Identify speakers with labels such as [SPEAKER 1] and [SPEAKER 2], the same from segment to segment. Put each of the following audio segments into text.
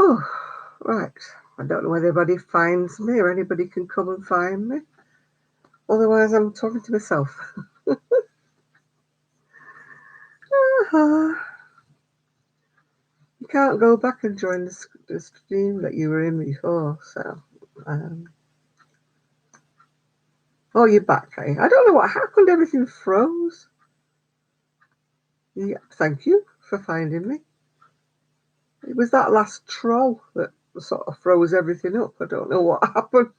[SPEAKER 1] Oh, right. I don't know whether anybody finds me or anybody can come and find me. Otherwise, I'm talking to myself. uh You can't go back and join the stream that you were in before. So, um, oh, you're back, eh? I don't know what happened. Everything froze. Yeah, thank you for finding me. It was that last troll that sort of froze everything up. I don't know what happened.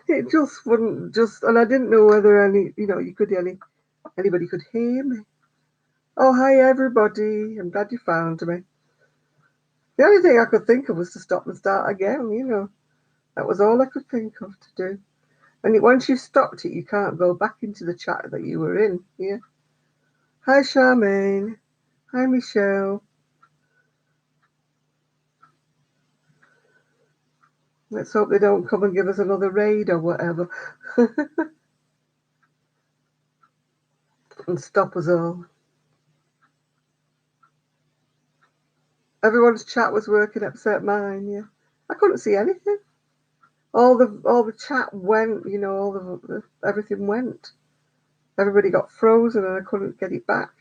[SPEAKER 1] It just wouldn't and I didn't know whether anybody could hear me. Oh, hi everybody! I'm glad you found me. The only thing I could think of was to stop and start again. That was all I could think of to do. And once you've stopped it, you can't go back into the chat that you were in. Yeah. Hi, Charmaine. Hi, Michelle. Let's hope they don't come and give us another raid or whatever and stop us all. Everyone's chat was working except mine. Yeah. I couldn't see anything. All the chat went. All everything went. Everybody got frozen and I couldn't get it back.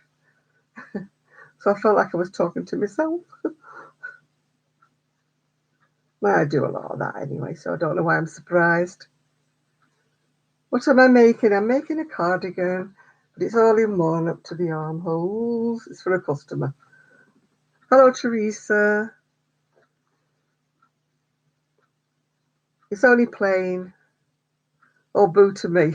[SPEAKER 1] So I felt like I was talking to myself. Well, I do a lot of that anyway, so I don't know why I'm surprised. What am I making? I'm making a cardigan, but it's all in one up to the armholes. It's for a customer. Hello, Teresa. It's only plain. Oh, boo to me.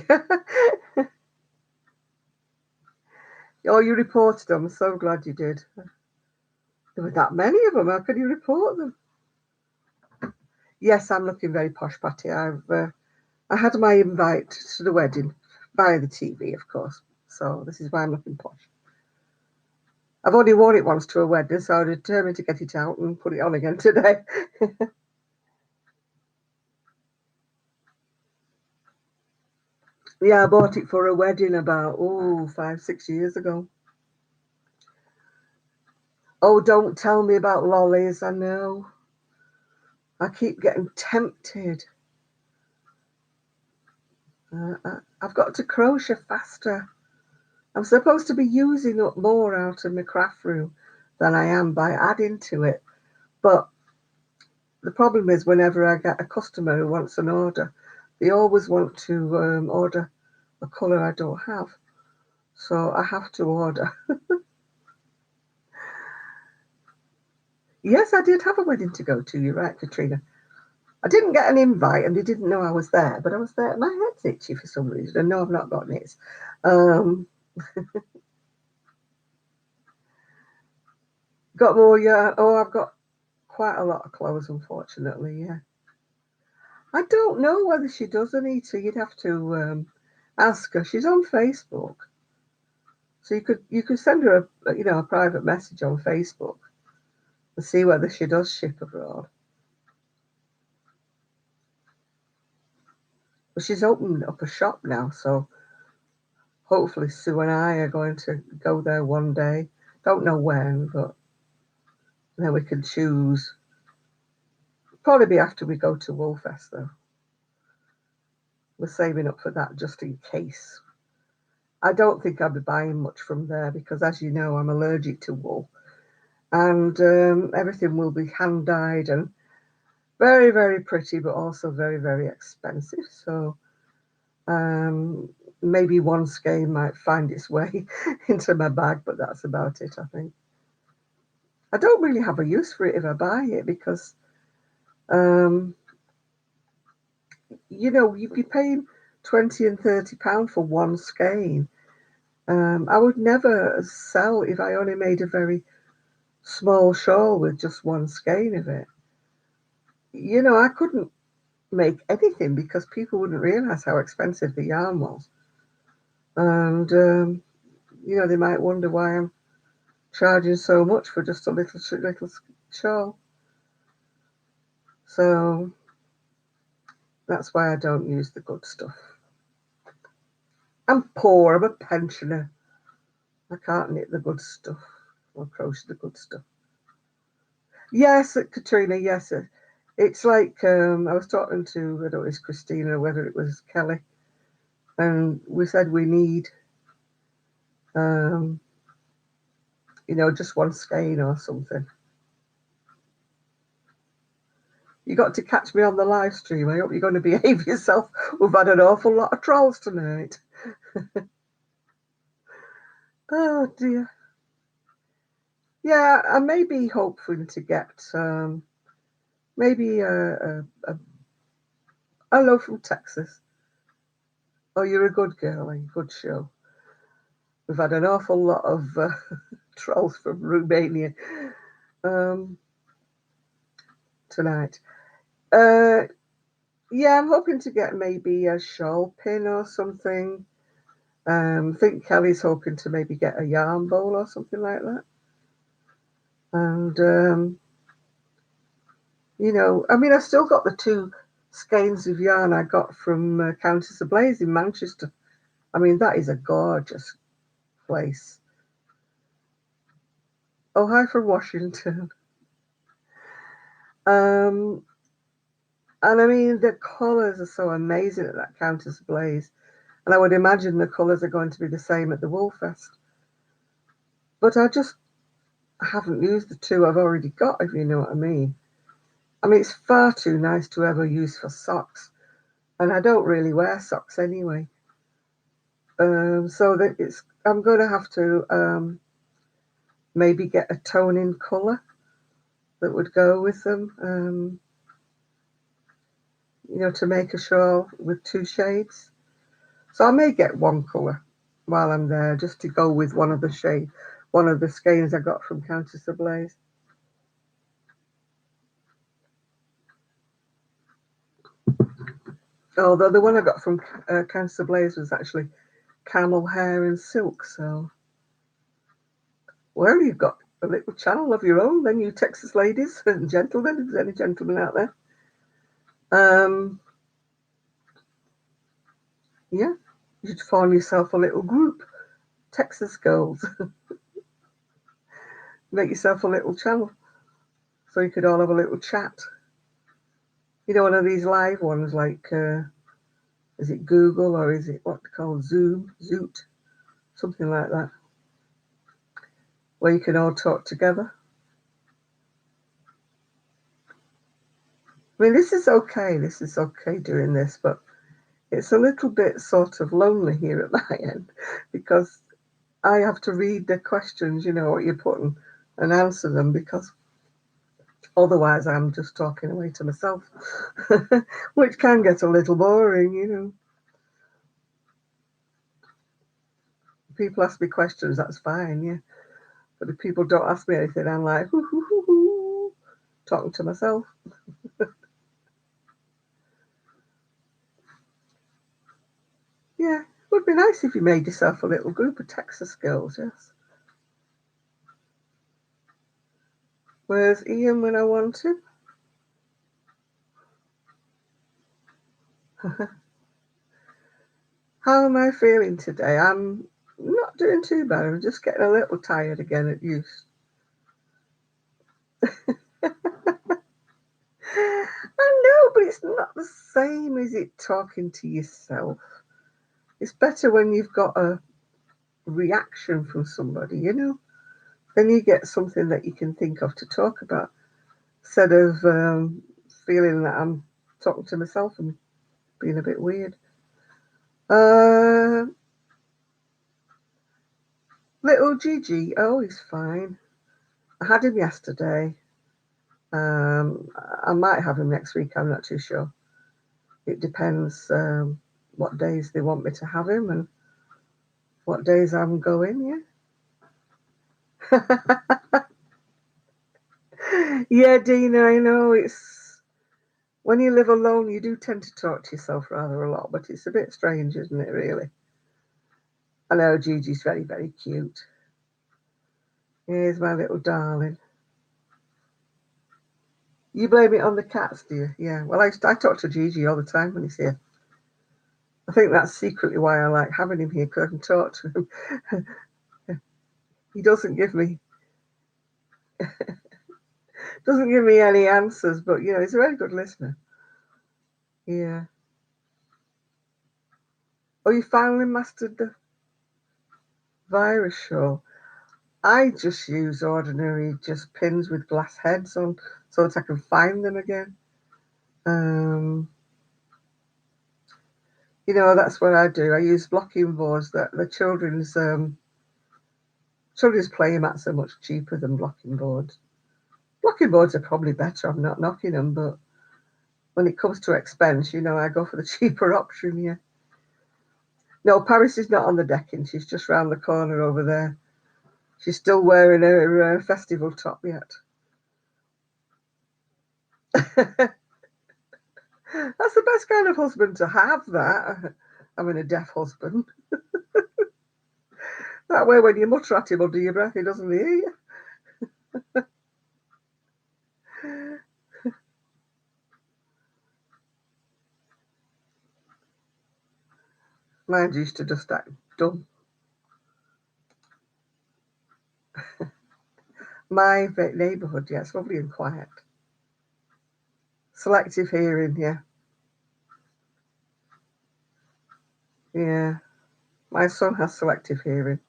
[SPEAKER 1] Oh, you reported them. I'm so glad you did. There were that many of them. How could you report them? Yes, I'm looking very posh, Patty. I had my invite to the wedding via the TV, of course. So this is why I'm looking posh. I've only worn it once to a wedding, so I'm determined to get it out and put it on again today. Yeah, I bought it for a wedding about 5, 6 years ago. Oh, don't tell me about lollies. I know. I keep getting tempted. I've got to crochet faster. I'm supposed to be using up more out of my craft room than I am by adding to it. But the problem is whenever I get a customer who wants an order, they always want to order a colour I don't have. So I have to order. Yes, I did have a wedding to go to. You're right, Katrina. I didn't get an invite and they didn't know I was there, but I was there. My head's itchy for some reason. And no, I've not got it. Got more, yeah. Oh, I've got quite a lot of clothes, unfortunately, yeah. I don't know whether she does, Anita. You'd have to ask her. She's on Facebook. So you could send her a private message on Facebook and see whether she does ship abroad. But she's opened up a shop now, so hopefully Sue and I are going to go there one day. Don't know when, but then we can choose. Probably be after we go to Woolfest though. We're saving up for that just in case. I don't think I'll be buying much from there because, as you know, I'm allergic to wool, and everything will be hand dyed and very, very pretty, but also very, very expensive. So maybe one skein might find its way into my bag, but that's about it, I think. I don't really have a use for it if I buy it because, um, you'd be paying 20 and £30 for one skein. I would never sell if I only made a very small shawl with just one skein of it. I couldn't make anything because people wouldn't realize how expensive the yarn was. And, they might wonder why I'm charging so much for just a little shawl. So that's why I don't use the good stuff. I'm poor, I'm a pensioner. I can't knit the good stuff or crochet the good stuff. Yes, Katrina, yes. It's like I was talking to, I don't know if it's Christina or whether it was Kelly, and we said we need, um, just one skein or something. You got to catch me on the live stream. I hope you're going to behave yourself. We've had an awful lot of trolls tonight. Oh dear. Yeah, I may be hoping to get maybe a hello from Texas. Oh, you're a good girl, a good show. We've had an awful lot of trolls from Romania um, tonight. Uh, yeah, I'm hoping to get maybe a shawl pin or something. I think Kelly's hoping to maybe get a yarn bowl or something like that. And, I mean, I've still got the two skeins of yarn I got from Countess of Blaze in Manchester. I mean, that is a gorgeous place. Oh, hi from Washington. Um, and I mean, the colours are so amazing at that Countess of Blaze. And I would imagine the colours are going to be the same at the Woolfest. But I just haven't used the two I've already got, if you know what I mean. I mean, it's far too nice to ever use for socks. And I don't really wear socks anyway. So that I'm going to have to maybe get a tone-in colour that would go with them. To make a shawl with two shades. So I may get one colour while I'm there, just to go with one of the skeins I got from Countess of Blaze. Although the one I got from Countess of Blaze was actually camel hair and silk. So, well, you've got a little channel of your own, then, you Texas ladies and gentlemen, if there's any gentlemen out there. Um, yeah, you should find yourself a little group, Texas girls. Make yourself a little channel so you could all have a little chat. One of these live ones like, is it Google or is it what they call Zoom, Zoot, something like that, where you can all talk together. I mean, this is okay. This is okay doing this, but it's a little bit sort of lonely here at my end because I have to read the questions, what you're putting, and answer them because otherwise I'm just talking away to myself, which can get a little boring. People ask me questions, that's fine, yeah. But if people don't ask me anything, I'm like, hoo, hoo, hoo, hoo, talking to myself. Yeah, it would be nice if you made yourself a little group of Texas girls, yes. Where's Ian when I want him? How am I feeling today? I'm not doing too bad. I'm just getting a little tired again at use. I know, but it's not the same as it talking to yourself. It's better when you've got a reaction from somebody. Then you get something that you can think of to talk about instead of feeling that I'm talking to myself and being a bit weird. Uh, Little Gigi, oh, he's fine. I had him yesterday. I might have him next week. I'm not too sure. It depends what days they want me to have him and what days I'm going. Yeah. Yeah, Dina. I know it's when you live alone, you do tend to talk to yourself rather a lot, but it's a bit strange, isn't it? Really. I know Gigi's very, very cute. Here's my little darling. You blame it on the cats, do you? Yeah. Well, I talk to Gigi all the time when he's here. I think that's secretly why I like having him here because I can talk to him. He doesn't give me Doesn't give me any answers, but you know, he's a very good listener. Yeah. Oh, you finally mastered the virus show. I just use ordinary just pins with glass heads on so that I can find them again. Um, you know, that's what I do. I use blocking boards that the children's play mats are much cheaper than blocking boards. Blocking boards are probably better. I'm not knocking them, but when it comes to expense, you know, I go for the cheaper option. Yeah. No, Paris is not on the decking. She's just round the corner over there. She's still wearing her festival top yet. That's the best kind of husband to have, that. I mean, a deaf husband. That way, when you mutter at him under your breath, he doesn't hear you. Mine used to just act dumb. My neighbourhood, yeah, it's lovely and quiet. Selective hearing, yeah. Yeah. My son has selective hearing.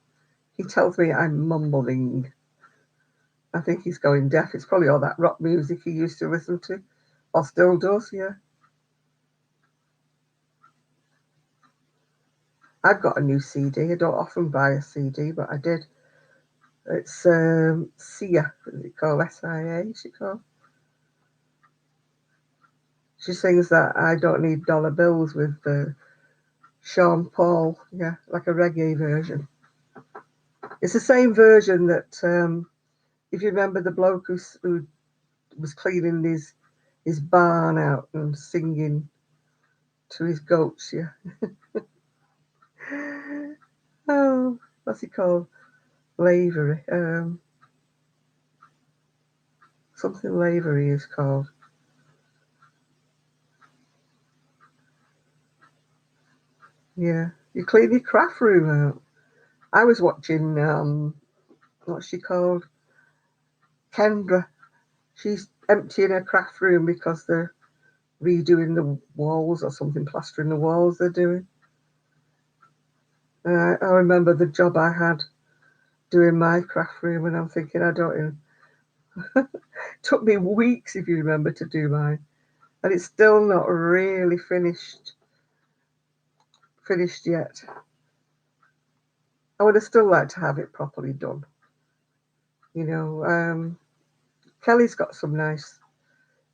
[SPEAKER 1] He tells me I'm mumbling. I think he's going deaf. It's probably all that rock music he used to listen to, or still does, yeah. I've got a new CD. I don't often buy a CD, but I did. It's Sia, what is it called? SIA, she called. She sings that I Don't Need Dollar Bills with Sean Paul, yeah, like a reggae version. It's the same version that, if you remember the bloke who was cleaning his barn out and singing to his goats, yeah. Oh, what's he called? Lavery. Something Lavery is called. Yeah. You clean your craft room out. I was watching, what's she called? Kendra. She's emptying her craft room because they're redoing the walls or something, plastering the walls they're doing. I remember the job I had doing my craft room, and I'm thinking, I don't even. It took me weeks, if you remember, to do mine, and it's still not really finished yet. I would have still liked to have it properly done. You know, Kelly's got some nice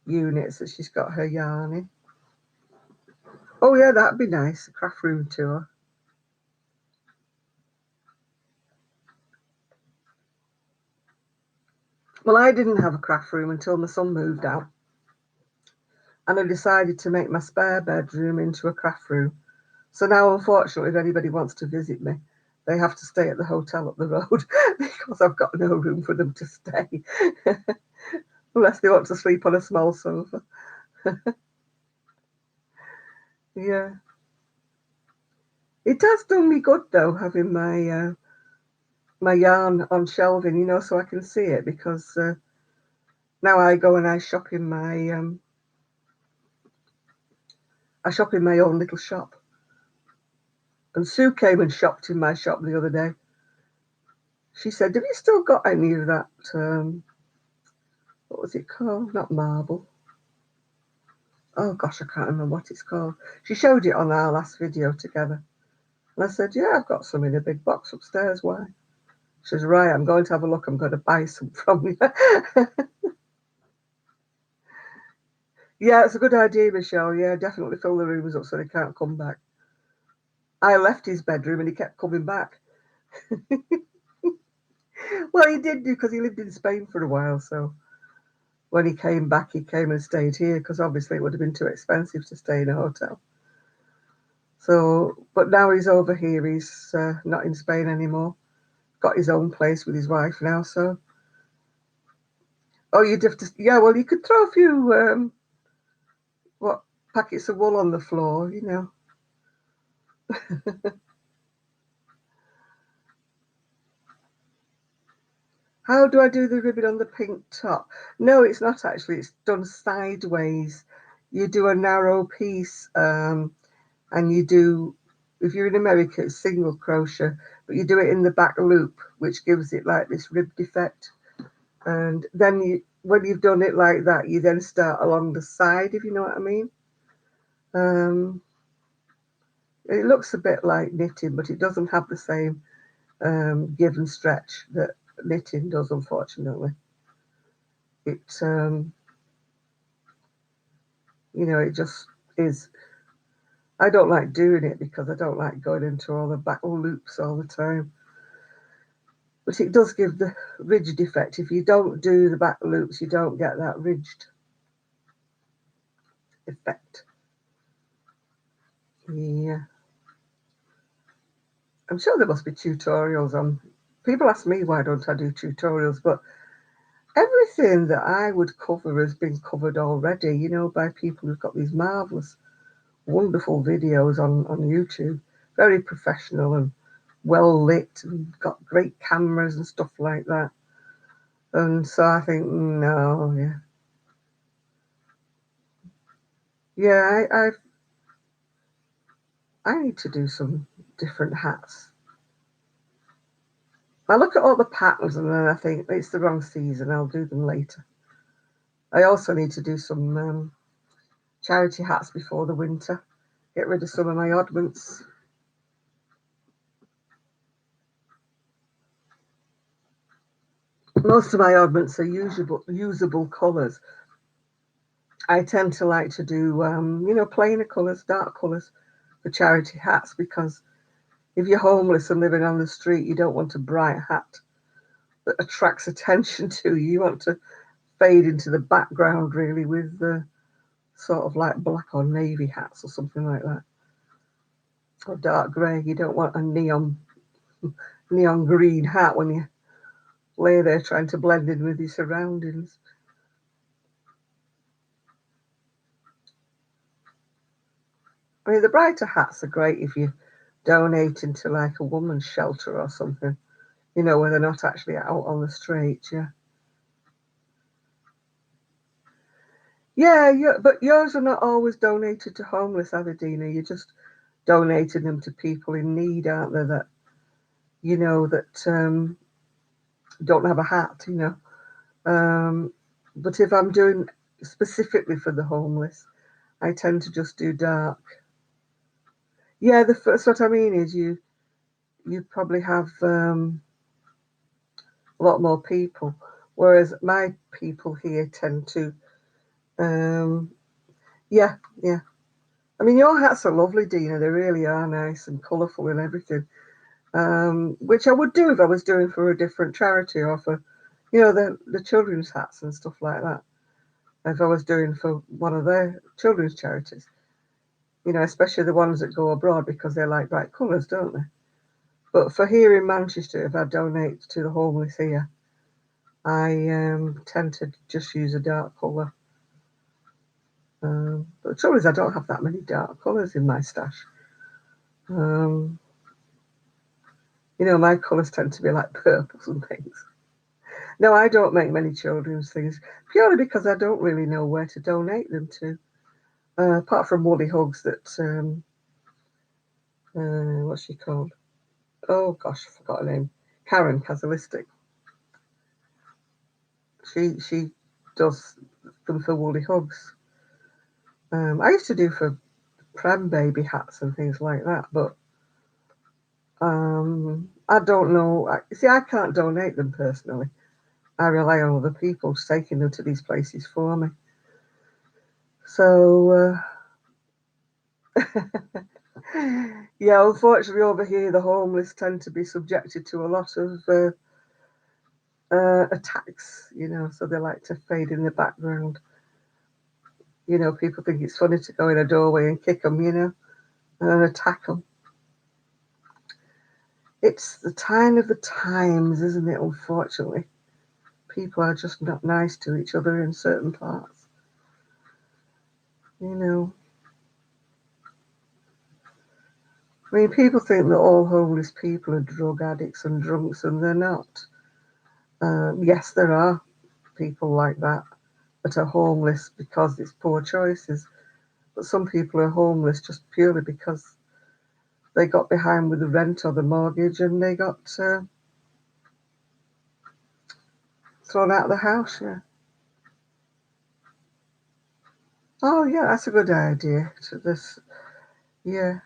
[SPEAKER 1] units that she's got her yarn in. Oh yeah, that'd be nice. A craft room tour. Well, I didn't have a craft room until my son moved out, and I decided to make my spare bedroom into a craft room. So now, unfortunately, if anybody wants to visit me, they have to stay at the hotel up the road because I've got no room for them to stay, unless they want to sleep on a small sofa. Yeah, it has done me good though having my yarn on shelving, you know, so I can see it because now I go and I shop in my own little shop. And Sue came and shopped in my shop the other day. She said, "Have you still got any of that? What was it called? Not marble. Oh gosh, I can't remember what it's called." She showed it on our last video together. And I said, "Yeah, I've got some in a big box upstairs. Why?" She says, "Right, I'm going to have a look. I'm going to buy some from you." Yeah, it's a good idea, Michelle. Yeah, definitely fill the rooms up so they can't come back. I left his bedroom and he kept coming back. Well, he did do because he lived in Spain for a while. So when he came back, he came and stayed here because obviously it would have been too expensive to stay in a hotel. So, but now he's over here. He's not in Spain anymore. Got his own place with his wife now. So, oh, you'd have to, yeah. Well, you could throw a few what packets of wool on the floor, you know. How do I do the ribbon on the pink top? No, it's not actually. It's done sideways. You do a narrow piece, and you do, if you're in America, it's single crochet, but you do it in the back loop, which gives it like this ribbed effect. And then when you've done it like that, you then start along the side, if you know what I mean. Um, it looks a bit like knitting, but it doesn't have the same give and stretch that knitting does, unfortunately. It, it just is. I don't like doing it because I don't like going into all the back loops all the time. But it does give the ridged effect. If you don't do the back loops, you don't get that ridged effect. Yeah. I'm sure there must be tutorials on. People ask me why don't I do tutorials, but everything that I would cover has been covered already, by people who've got these marvellous, wonderful videos on YouTube, very professional and well lit and got great cameras and stuff like that. And so I think, no, yeah. Yeah, I need to do some different hats. I look at all the patterns and then I think it's the wrong season. I'll do them later. I also need to do some charity hats before the winter. Get rid of some of my oddments. Most of my oddments are usable colours. I tend to like to do, plainer colours, dark colours for charity hats because if you're homeless and living on the street, you don't want a bright hat that attracts attention to you. You want to fade into the background really with the sort of like black or navy hats or something like that, or dark grey. You don't want a neon green hat when you lay there trying to blend in with your surroundings. I mean, the brighter hats are great if you're donating to like a woman's shelter or something, where they're not actually out on the street. Yeah. Yeah, but yours are not always donated to homeless, are they, Dina? You're just donating them to people in need, aren't they? That don't have a hat. But if I'm doing specifically for the homeless, I tend to just do dark. Yeah, the first what I mean is you probably have a lot more people, whereas my people here tend to, um, yeah, yeah. I mean, your hats are lovely, Dina. They really are nice and colourful and everything. Which I would do if I was doing for a different charity or for, the children's hats and stuff like that. If I was doing for one of their children's charities, especially the ones that go abroad because they like bright colours, don't they? But for here in Manchester, if I donate to the homeless here, I tend to just use a dark colour. But the trouble is, I don't have that many dark colours in my stash. Um, my colours tend to be like purples and things. No, I don't make many children's things purely because I don't really know where to donate them to. Apart from Woolly Hugs, that what's she called? Oh gosh, I forgot her name. Karen Kazalistic. She does them for Woolly Hugs. I used to do for pram baby hats and things like that, but I don't know. See, I can't donate them personally. I rely on other people taking them to these places for me. So, yeah, unfortunately, over here, the homeless tend to be subjected to a lot of attacks, so they like to fade in the background. People think it's funny to go in a doorway and kick them, and attack them. It's the time of the times, isn't it, unfortunately? People are just not nice to each other in certain parts. You know, I mean, people think that all homeless people are drug addicts and drunks, and they're not. Yes, there are people like that are homeless because it's poor choices, but some people are homeless just purely because they got behind with the rent or the mortgage and they got thrown out of the house. Yeah. Oh, yeah, that's a good idea. To this, yeah.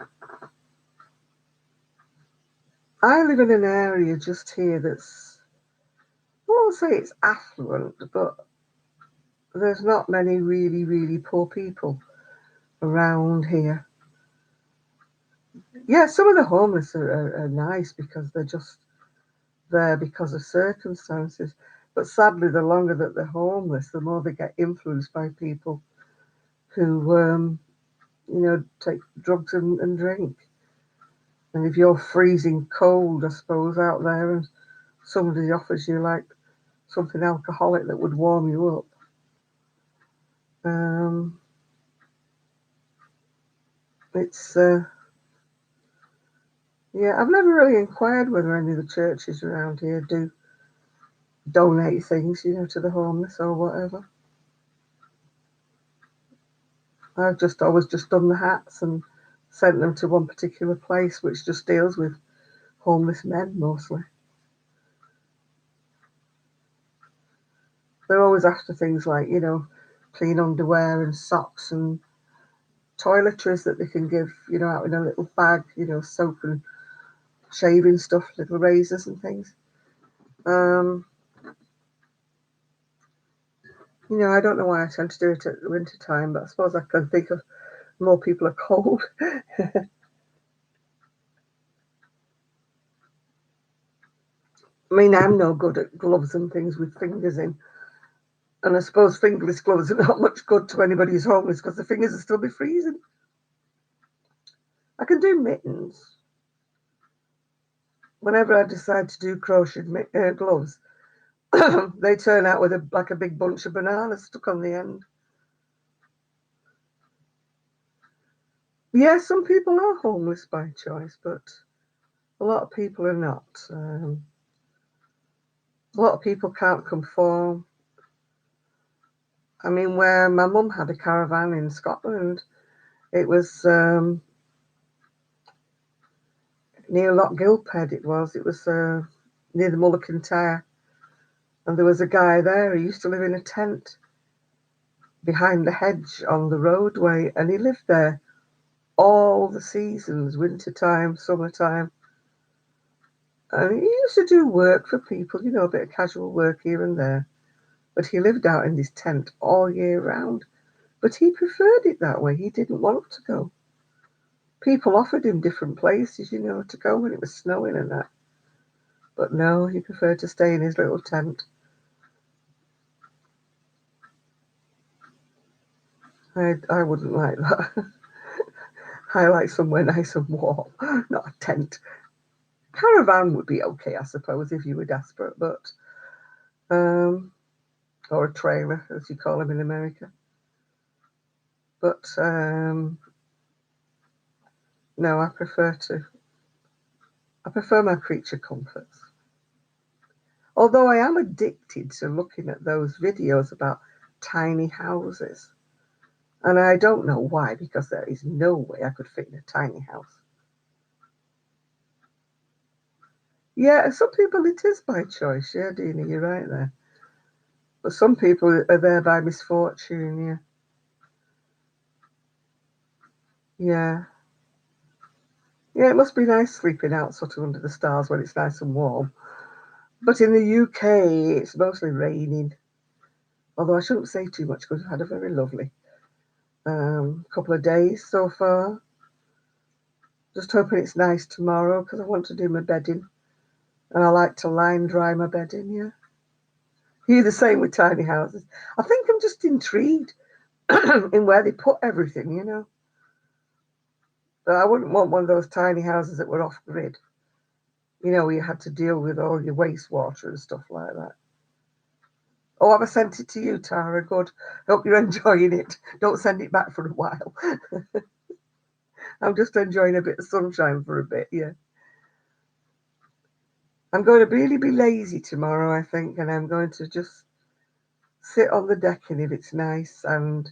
[SPEAKER 1] I live in an area just here that's, I won't say it's affluent, but there's not many really, really poor people around here. Yeah, some of the homeless are nice because they're just there because of circumstances. But sadly, the longer that they're homeless, the more they get influenced by people who, take drugs and drink. And if you're freezing cold, I suppose, out there, and somebody offers you like something alcoholic that would warm you up, um, it's yeah. I've never really inquired whether any of the churches around here do donate things, to the homeless or whatever. I've just always just done the hats and sent them to one particular place which just deals with homeless men mostly. They're always after things like, clean underwear and socks and toiletries that they can give, out in a little bag, soap and shaving stuff, little razors and things. Um, I don't know why I tend to do it at the winter time, but I suppose I can think of more people are cold. I mean, I'm no good at gloves and things with fingers in. And I suppose fingerless gloves are not much good to anybody who's homeless because the fingers will still be freezing. I can do mittens. Whenever I decide to do crochet gloves, they turn out with like a big bunch of bananas stuck on the end. Yeah, some people are homeless by choice, but a lot of people are not. A lot of people can't conform. I mean, where my mum had a caravan in Scotland, it was near Loch Gilphead. It was near the Mull of Kintyre, and there was a guy there who used to live in a tent behind the hedge on the roadway, and he lived there all the seasons, winter time, summertime. And he used to do work for people, a bit of casual work here and there. But he lived out in this tent all year round. But he preferred it that way. He didn't want to go. People offered him different places, to go when it was snowing and that. But no, he preferred to stay in his little tent. I wouldn't like that. I like somewhere nice and warm, not a tent. Caravan would be okay, I suppose, if you were desperate, but or a trailer, as you call them in America. But no, I prefer my creature comforts. Although I am addicted to looking at those videos about tiny houses. And I don't know why, because there is no way I could fit in a tiny house. Yeah, some people it is by choice. Yeah, Dina, you're right there. But some people are there by misfortune. Yeah, yeah, yeah. It must be nice sleeping out sort of under the stars when it's nice and warm. But in the UK, it's mostly raining. Although I shouldn't say too much because we've had a very lovely couple of days so far. Just hoping it's nice tomorrow because I want to do my bedding. And I like to line dry my bedding, yeah. You're the same with tiny houses. I think I'm just intrigued in where they put everything. But I wouldn't want one of those tiny houses that were off grid, where you had to deal with all your wastewater and stuff like that. Oh, have I sent it to you, Tara? Good. Hope you're enjoying it. Don't send it back for a while. I'm just enjoying a bit of sunshine for a bit, yeah. I'm going to really be lazy tomorrow, I think, and I'm going to just sit on the decking if it's nice and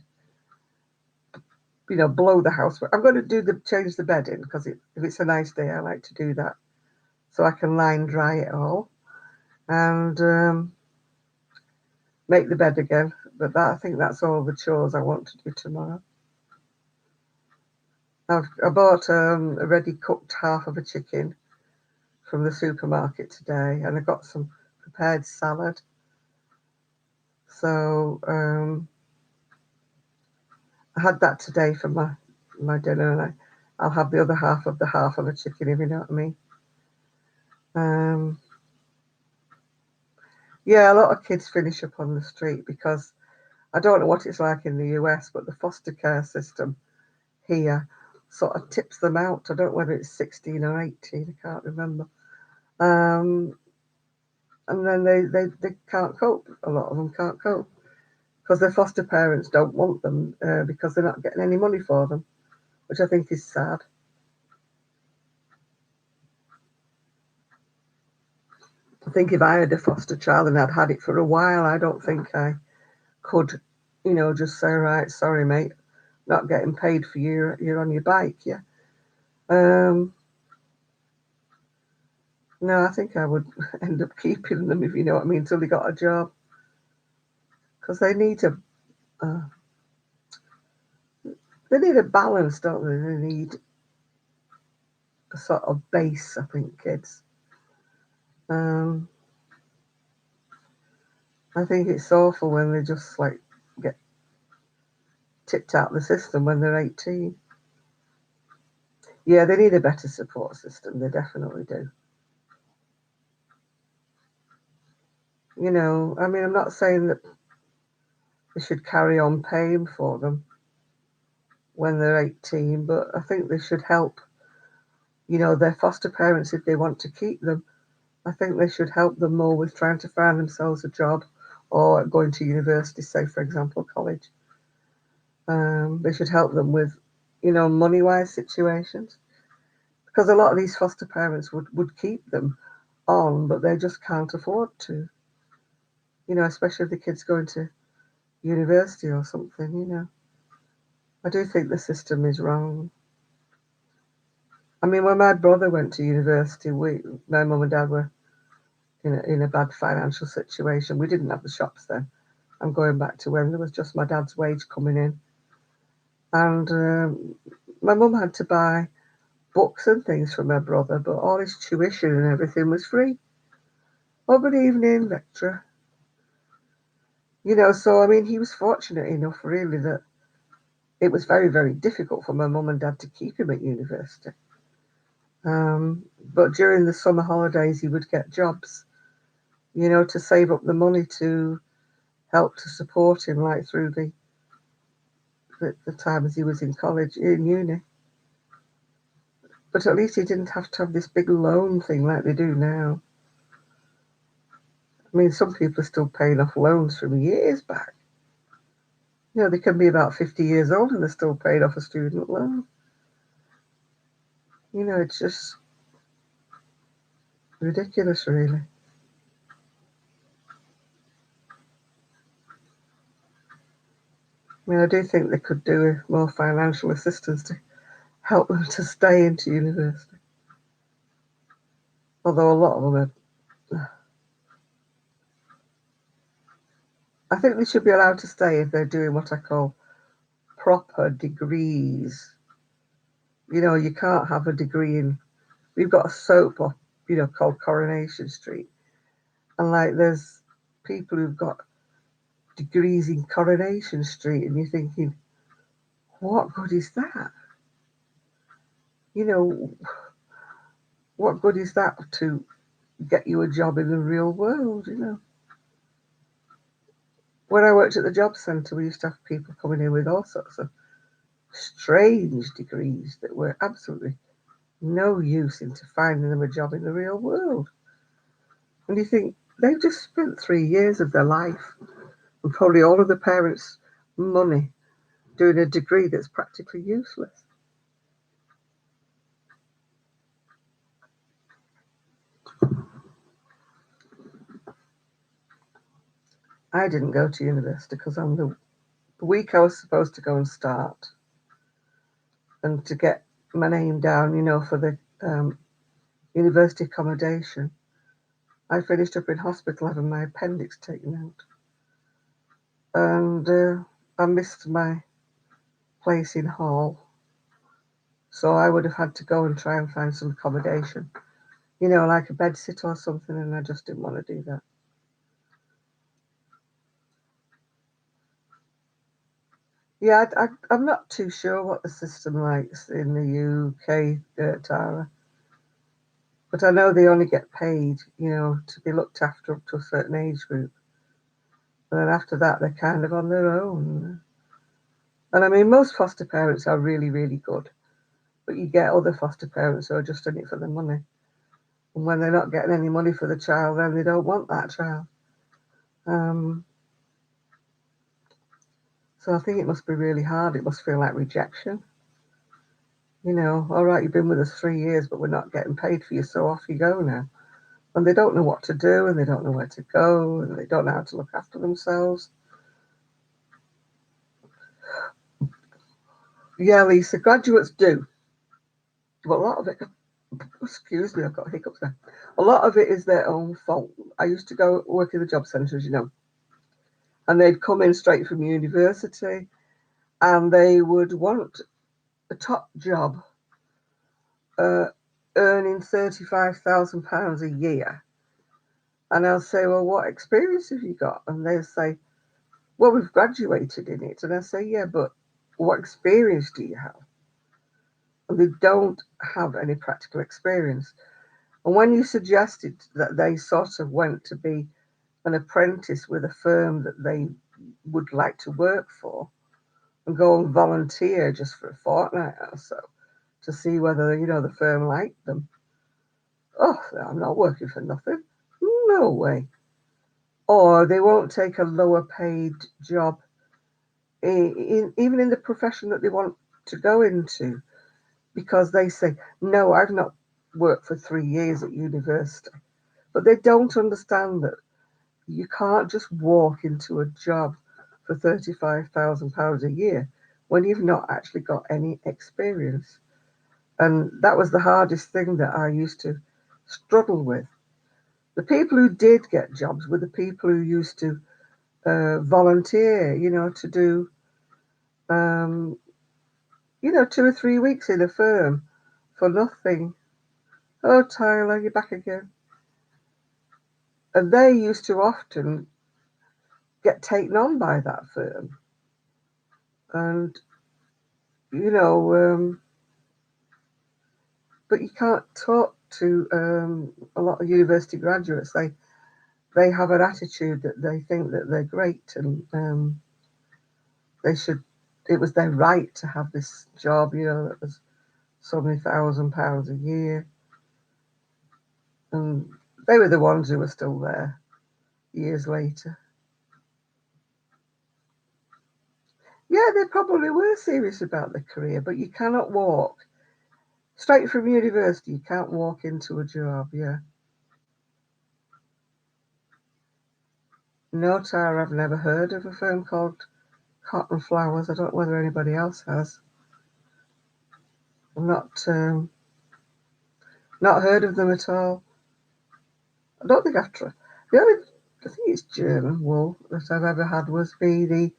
[SPEAKER 1] blow the house. I'm going to change the bed in because if it's a nice day, I like to do that so I can line dry it all and make the bed again. But I think that's all the chores I want to do tomorrow. I bought a ready cooked half of a chicken from the supermarket today, and I got some prepared salad. So I had that today for my dinner, and I'll have the other half of a chicken, if you know what I mean. Um, yeah, a lot of kids finish up on the street because I don't know what it's like in the US, but the foster care system here sort of tips them out. I don't know whether it's 16 or 18, I can't remember. Um, and then they can't cope. A lot of them can't cope because their foster parents don't want them because they're not getting any money for them, which I think is sad. I think if I had a foster child and I'd had it for a while, I don't think I could, just say, right, sorry, mate, not getting paid for you. You're on your bike, yeah. Um, no, I think I would end up keeping them, if you know what I mean, until they got a job, because uh, they need a balance, don't they? They need a sort of base, I think, kids. Um, I think it's awful when they just like get tipped out of the system when they're 18. Yeah, they need a better support system. They definitely do. I mean, I'm not saying that they should carry on paying for them when they're 18, but I think they should help, their foster parents if they want to keep them. I think they should help them more with trying to find themselves a job or going to university, say, for example, college. They should help them with, money wise situations because a lot of these foster parents would keep them on, but they just can't afford to, especially if the kid's going to university or something. I do think the system is wrong. I mean, when my brother went to university, my mum and dad were in a bad financial situation. We didn't have the shops then. I'm going back to when there was just my dad's wage coming in. And my mum had to buy books and things for my brother, but all his tuition and everything was free. Oh, good evening, lecturer. So I mean, he was fortunate enough, really, that it was very, very difficult for my mum and dad to keep him at university. But during the summer holidays, he would get jobs, to save up the money to help to support him, like through the time as he was in college, in uni. But at least he didn't have to have this big loan thing like they do now. I mean, some people are still paying off loans from years back. They can be about 50 years old and they're still paying off a student loan. It's just ridiculous, really. I mean, I do think they could do with more financial assistance to help them to stay into university. Although a lot of them I think they should be allowed to stay if they're doing what I call proper degrees. You can't have a degree in. We've got a soap op, called Coronation Street, and like there's people who've got degrees in Coronation Street, and you're thinking, what good is that? You know, what good is that to get you a job in the real world? When I worked at the job centre, we used to have people coming in with all sorts of strange degrees that were absolutely no use into finding them a job in the real world. And you think they've just spent 3 years of their life and probably all of the parents' money doing a degree that's practically useless. I didn't go to university because on the week I was supposed to go and start and to get my name down, for the university accommodation, I finished up in hospital having my appendix taken out. And I missed my place in hall. So I would have had to go and try and find some accommodation, like a bed sit or something, and I just didn't want to do that. Yeah, I'm not too sure what the system likes in the UK, Tara, but I know they only get paid, to be looked after up to a certain age group. And then after that, they're kind of on their own. And I mean, most foster parents are really, really good, but you get other foster parents who are just in it for the money. And when they're not getting any money for the child, then they don't want that child. Um, so I think it must be really hard. It must feel like rejection. All right, you've been with us 3 years, but we're not getting paid for you, so off you go now. And they don't know what to do, and they don't know where to go, and they don't know how to look after themselves. Yeah, Lisa, graduates do. But a lot of it, excuse me, I've got hiccups there. A lot of it is their own fault. I used to go work in the job centre, as you know, and they'd come in straight from university and they would want a top job, uh, earning £35,000 a year. And I'll say, well, what experience have you got? And they'll say, well, we've graduated in it. And I say, yeah, but what experience do you have? And they don't have any practical experience. And when you suggested that they sort of went to be an apprentice with a firm that they would like to work for and go and volunteer just for a fortnight or so to see whether, the firm liked them. Oh, I'm not working for nothing. No way. Or they won't take a lower paid job even in the profession that they want to go into because they say, no, I've not worked for 3 years at university. But they don't understand that you can't just walk into a job for £35,000 a year when you've not actually got any experience. And that was the hardest thing that I used to struggle with. The people who did get jobs were the people who used to volunteer, to do, um, 2 or 3 weeks in a firm for nothing. Oh, Tyler, you're back again. And they used to often get taken on by that firm. And, you know, but you can't talk to a lot of university graduates. They have an attitude that they think that they're great and they should. It was their right to have this job, that was so many £1,000s a year, and they were the ones who were still there years later. Yeah, they probably were serious about their career, but you cannot walk straight from university. You can't walk into a job. Yeah. No, Tara, I've never heard of a firm called Cotton Flowers. I don't know whether anybody else has. I've not heard of them at all. I don't think I've tried. The only, I think it's German wool that I've ever had was be the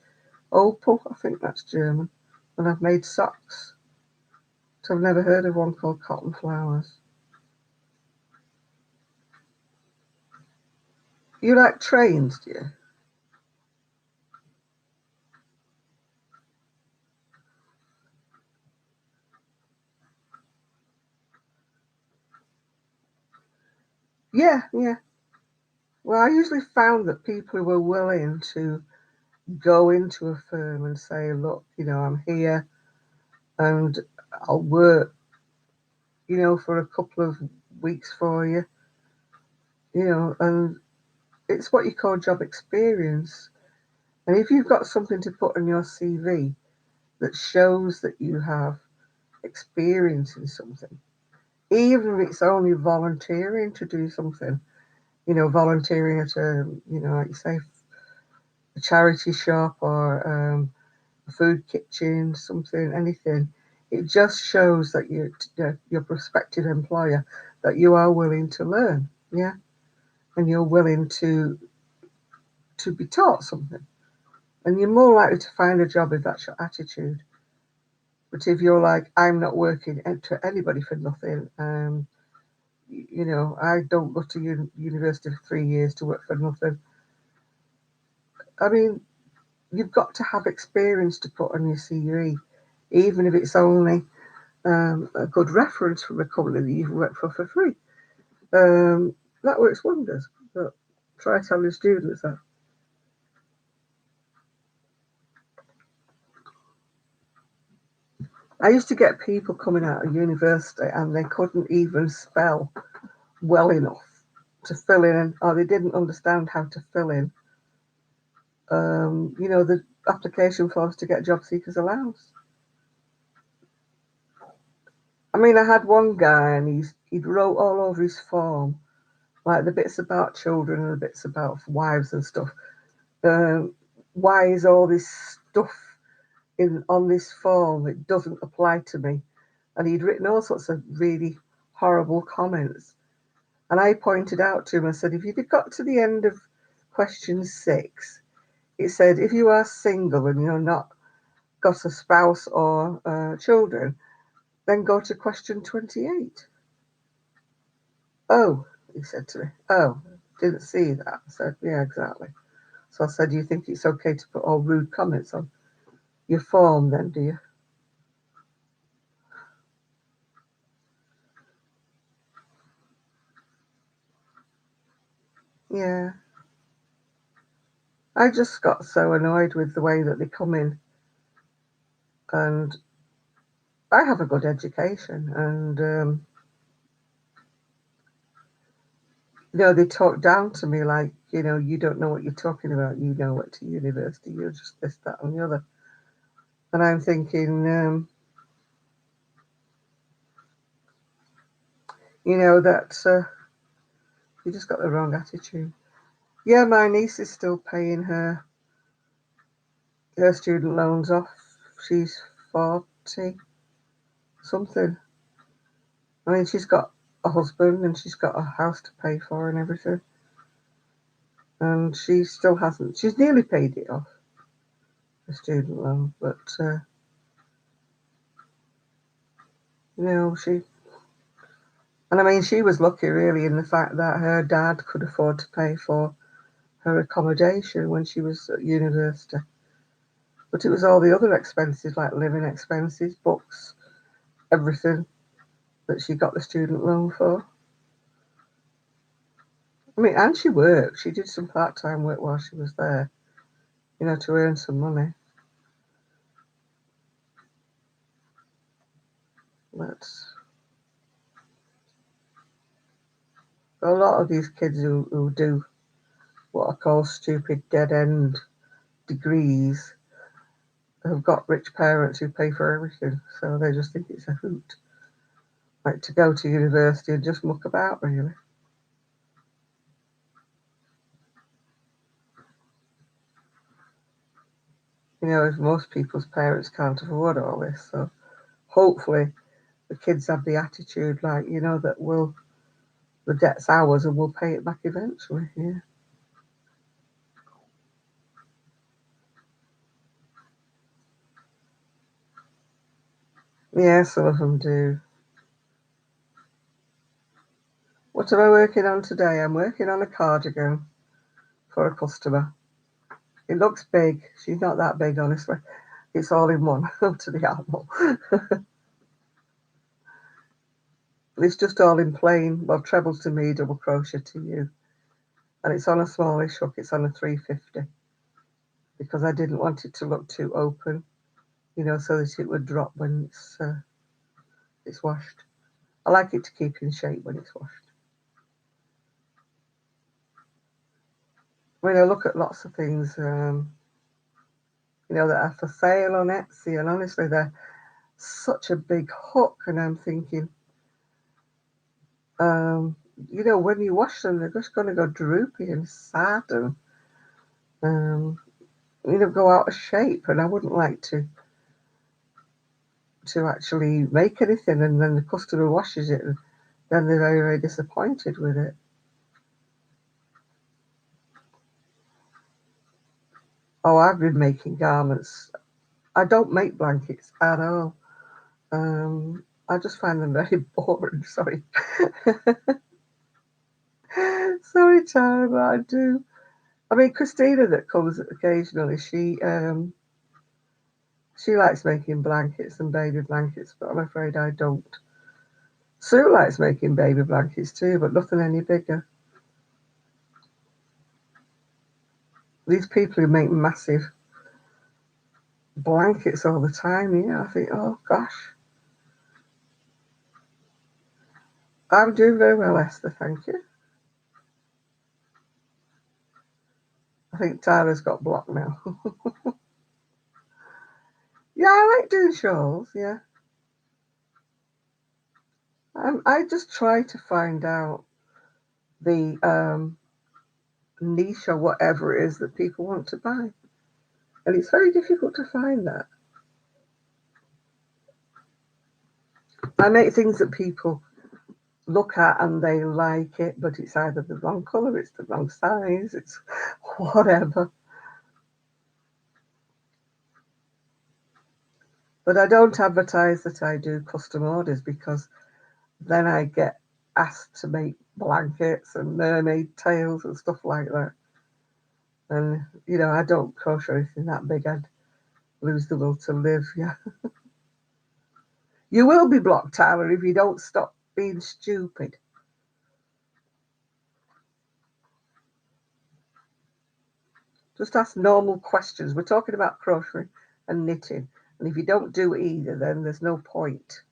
[SPEAKER 1] Opal. I think that's German. And I've made socks. So I've never heard of one called Cotton Flowers. You like trains, do you? Yeah, yeah. Well, I usually found that people who were willing to go into a firm and say, look, I'm here and I'll work, for a couple of weeks for you, and it's what you call job experience. And if you've got something to put on your CV that shows that you have experience in something, even if it's only volunteering to do something, volunteering at a, like you say, a charity shop or a food kitchen, something, anything. It just shows that your prospective employer that you are willing to learn, yeah, and you're willing to be taught something, and you're more likely to find a job if that's your attitude. But if you're like, I'm not working to anybody for nothing, I don't go to university for 3 years to work for nothing. I mean, you've got to have experience to put on your CV, even if it's only a good reference from a company that you've worked for free. That works wonders. But try telling students that. I used to get people coming out of university and they couldn't even spell well enough to fill in, or they didn't understand how to fill in, the application forms to get job seekers allowance. I mean, I had one guy and he'd wrote all over his form, like the bits about children and the bits about wives and stuff. Why is all this stuff in on this form? It doesn't apply to me. And he'd written all sorts of really horrible comments. And I pointed out to him, I said, if you'd got to the end of question 6, it said, if you are single and you're not got a spouse or children, then go to question 28. Oh, he said to me, oh, didn't see that. I said, yeah, exactly. So I said, do you think it's okay to put all rude comments on your form then, do you? Yeah. I just got so annoyed with the way that they come in. And I have a good education. And, they talk down to me like, you don't know what you're talking about. You know what to university. You're just this, that, and the other. And I'm thinking, that you just got the wrong attitude. Yeah, my niece is still paying her student loans off. She's 40 something. I mean, she's got a husband and she's got a house to pay for and everything. And she still hasn't. She's nearly paid it off, the student loan, but she. And I mean, she was lucky really in the fact that her dad could afford to pay for her accommodation when she was at university. But it was all the other expenses like living expenses, books, everything that she got the student loan for. I mean, and she worked. She did some part-time work while she was there, to earn some money. But a lot of these kids who do what I call stupid dead-end degrees have got rich parents who pay for everything, so they just think it's a hoot, like to go to university and just muck about, really. If most people's parents can't afford all this, so hopefully the kids have the attitude like, that the debt's ours and we'll pay it back eventually. Yeah. Yeah, some of them do. What am I working on today? I'm working on a cardigan for a customer. It looks big. She's not that big, honestly. It's all in one to the armhole. It's just all in plain, well, trebles to me, double crochet to you. And it's on a smallish hook. It's on a 350 because I didn't want it to look too open, so that it would drop when it's washed. I like it to keep in shape when it's washed. I mean, I look at lots of things, that are for sale on Etsy, and honestly, they're such a big hook, and I'm thinking, when you wash them, they're just going to go droopy and sad, and um, go out of shape, and I wouldn't like to actually make anything, and then the customer washes it, and then they're very, very disappointed with it. Oh, I've been making garments. I don't make blankets at all. I just find them very boring. Sorry, sorry, Tara, but I do. I mean, Christina, that comes occasionally, she likes making blankets and baby blankets, but I'm afraid I don't. Sue likes making baby blankets too, but nothing any bigger. These people who make massive blankets all the time, I think, oh gosh. I'm doing very well, Esther, thank you. I think Tara's got blocked now. Yeah, I like doing shawls, yeah. I just try to find out the niche or whatever it is that people want to buy. And it's very difficult to find that. I make things that people look at and they like it, but it's either the wrong colour, it's the wrong size, it's whatever. But I don't advertise that I do custom orders because then I get asked to make blankets and mermaid tails and stuff like that. And, I don't crochet anything that big. I'd lose the will to live, yeah. You will be blocked, Tyler, if you don't stop being stupid. Just ask normal questions. We're talking about crochet and knitting. And if you don't do either, then there's no point.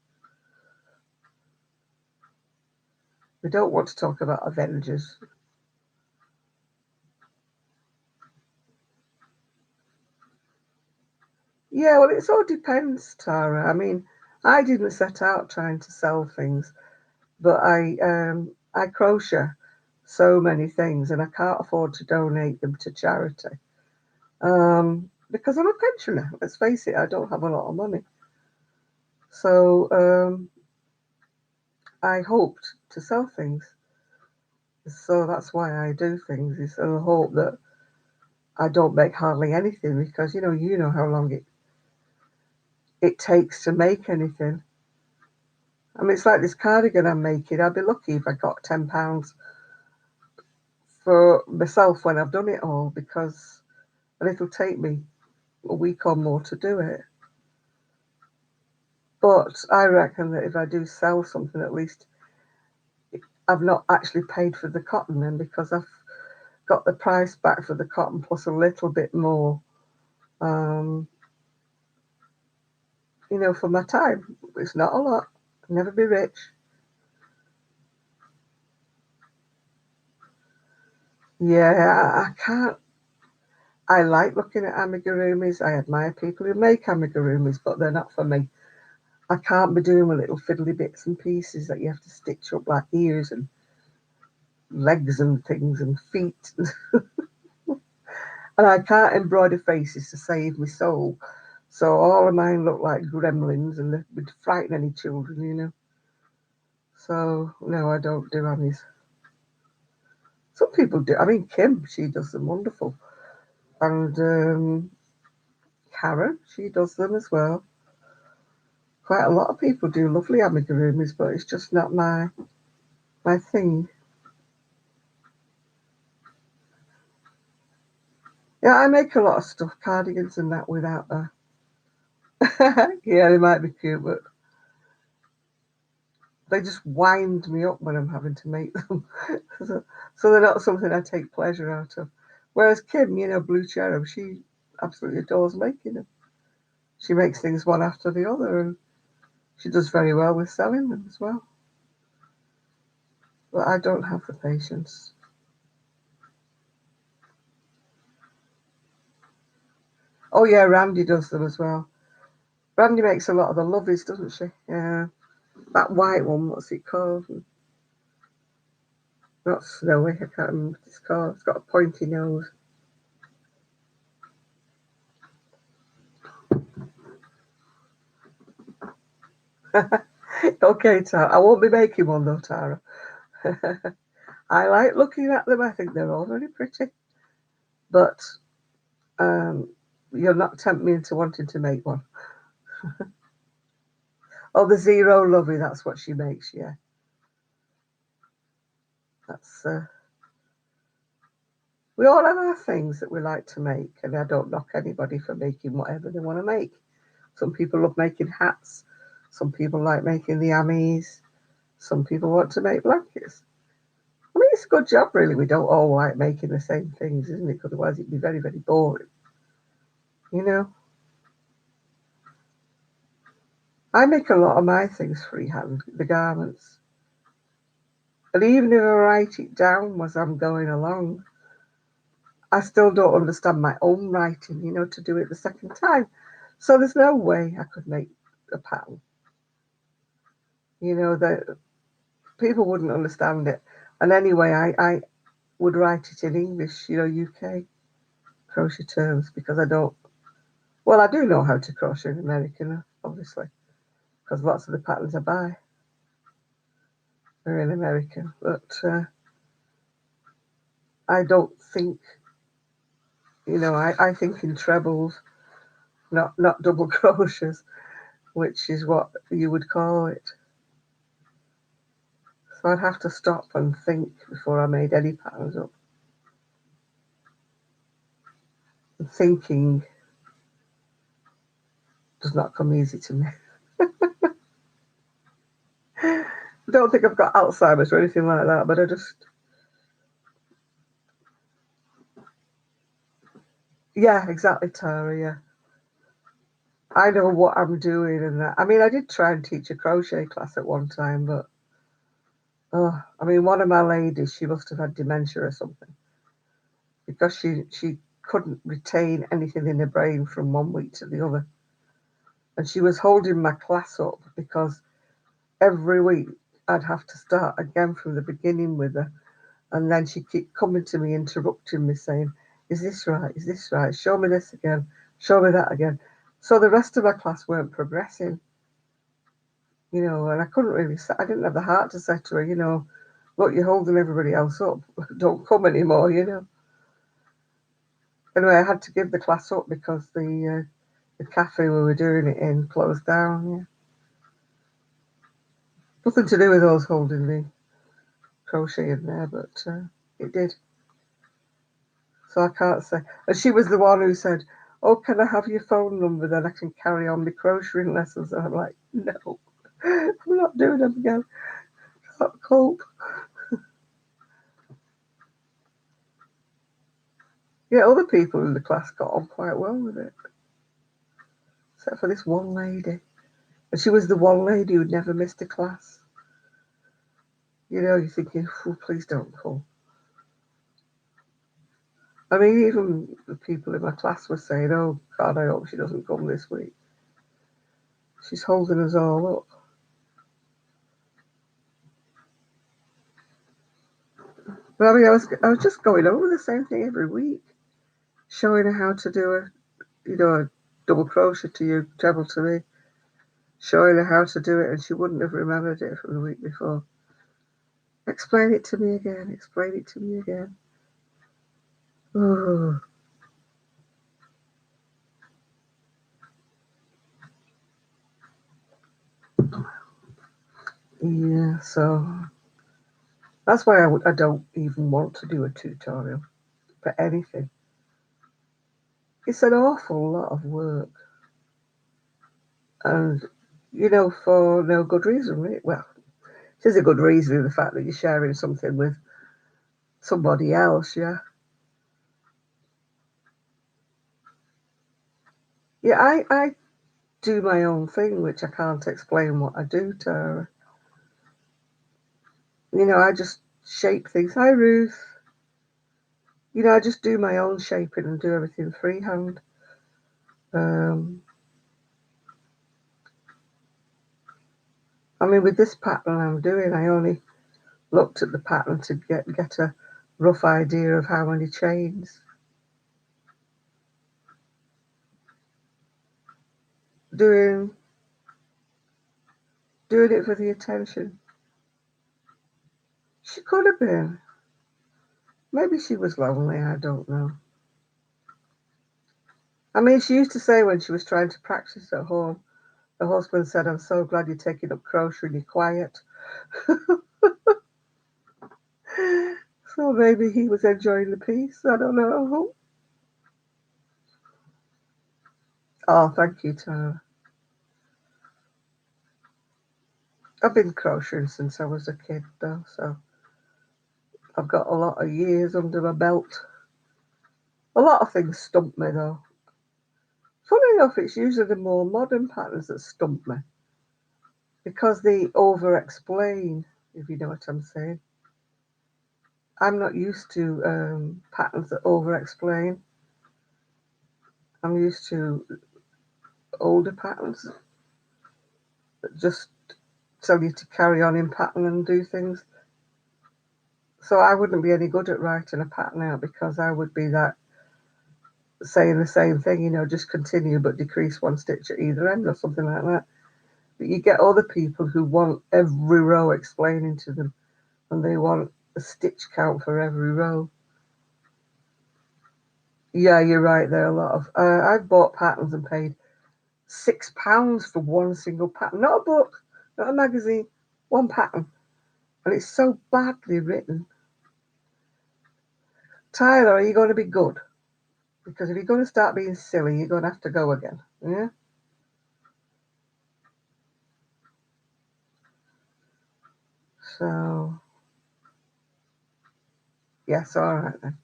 [SPEAKER 1] We don't want to talk about Avengers. Yeah, well, it all depends, Tara. I mean, I didn't set out trying to sell things, but I crochet so many things, and I can't afford to donate them to charity because I'm a pensioner. Let's face it, I don't have a lot of money. So I hoped to sell things. So that's why I do things. Is in the hope that I don't make hardly anything because you know how long it takes to make anything. I mean, it's like this cardigan I'm making. I'd be lucky if I got £10 for myself when I've done it all because and it'll take me a week or more to do it. But I reckon that if I do sell something, at least I've not actually paid for the cotton then because I've got the price back for the cotton plus a little bit more, um, for my time. It's not a lot. Never be rich. Yeah, I can't. I like looking at amigurumis. I admire people who make amigurumis, but they're not for me. I can't be doing with little fiddly bits and pieces that you have to stitch up like ears and legs and things and feet. And I can't embroider faces to save my soul. So all of mine look like gremlins and they would frighten any children. So no, I don't do Annie's. Some people do. I mean, Kim, she does them wonderful. And Karen, she does them as well. Quite a lot of people do lovely amigurumis, but it's just not my thing. Yeah, I make a lot of stuff, cardigans and that without a. Yeah, they might be cute, but they just wind me up when I'm having to make them. so they're not something I take pleasure out of. Whereas Kim, Blue Cherub, she absolutely adores making them. She makes things one after the other, and she does very well with selling them as well. But I don't have the patience. Oh yeah, Randy does them as well. Randy makes a lot of the lovies, doesn't she? Yeah. That white one, what's it called? Not snowy, I can't remember what it's called. It's got a pointy nose. Okay, Tara. I won't be making one though, Tara. I like looking at them. I think they're all very pretty. But um, you'll not tempt me into wanting to make one. Oh, the Zero Lovey, that's what she makes, yeah. That's we all have our things that we like to make, and I don't knock anybody for making whatever they want to make. Some people love making hats, some people like making the Amis, some people want to make blankets. I mean, it's a good job, really. We don't all like making the same things, isn't it? Because otherwise it'd be very, very boring. You know, I make a lot of my things freehand, the garments. And even if I write it down as I'm going along, I still don't understand my own writing, to do it the second time. So there's no way I could make a pattern. That people wouldn't understand it. And anyway, I would write it in English, UK crochet terms because I don't. Well, I do know how to crochet in American, obviously, because lots of the patterns I buy are in American. But I don't think, I think in trebles, not double crochets, which is what you would call it. So I'd have to stop and think before I made any patterns up. And thinking does not come easy to me. I don't think I've got Alzheimer's or anything like that, but yeah, exactly, Tara, yeah. I know what I'm doing and that. I mean, I did try and teach a crochet class at one time, but, I mean, one of my ladies, she must have had dementia or something because she couldn't retain anything in her brain from one week to the other. And she was holding my class up because every week I'd have to start again from the beginning with her. And then she'd keep coming to me, interrupting me, saying, "Is this right? Is this right? Show me this again. Show me that again." So the rest of my class weren't progressing, and I couldn't really say, I didn't have the heart to say to her, "Look, you're holding everybody else up. Don't come anymore." Anyway, I had to give the class up because the cafe we were doing it in closed down. Yeah. Nothing to do with us holding the crochet in there, but it did. So I can't say. And she was the one who said, "Oh, can I have your phone number? Then I can carry on my crocheting lessons." And I'm like, "No, I'm not doing them again. I can't cope." Yeah, other people in the class got on quite well with it, except for this one lady. And she was the one lady who'd never missed a class. You're thinking, "Oh, please don't come." I mean, even the people in my class were saying, "Oh, God, I hope she doesn't come this week. She's holding us all up." But I mean, I was just going over the same thing every week, showing her how to do a double crochet to you, treble to me, showing her how to do it, and she wouldn't have remembered it from the week before. Explain it to me again. Explain it to me again. Oh, yeah. So that's why I don't even want to do a tutorial for anything. It's an awful lot of work, and for no good reason. Really. Well, it is a good reason in the fact that you're sharing something with somebody else. Yeah. Yeah, I do my own thing, which I can't explain what I do, Tara. I just shape things. Hi, Ruth. I just do my own shaping and do everything freehand. Um, I mean, with this pattern I'm doing, I only looked at the pattern to get a rough idea of how many chains. Doing doing it for the attention. She could have been. Maybe she was lonely, I don't know. I mean, she used to say when she was trying to practice at home, her husband said, "I'm so glad you're taking up crochet and you're quiet." So maybe he was enjoying the peace. I don't know. Oh, thank you, Tara. I've been crocheting since I was a kid, though, so I've got a lot of years under my belt. A lot of things stump me, though. Funny enough, it's usually the more modern patterns that stump me because they over explain, if you know what I'm saying. I'm not used to patterns that over explain. I'm used to older patterns that just tell you to carry on in pattern and do things. So I wouldn't be any good at writing a pattern out because I would be that saying the same thing, just continue but decrease one stitch at either end or something like that. But you get other people who want every row explaining to them and they want a stitch count for every row. Yeah, you're right. There are a lot of. I've bought patterns and paid £6 for one single pattern, not a book, not a magazine, one pattern, and it's so badly written. Tyler, are you going to be good? Because if you're going to start being silly, you're going to have to go again. Yeah. So yes, all right then.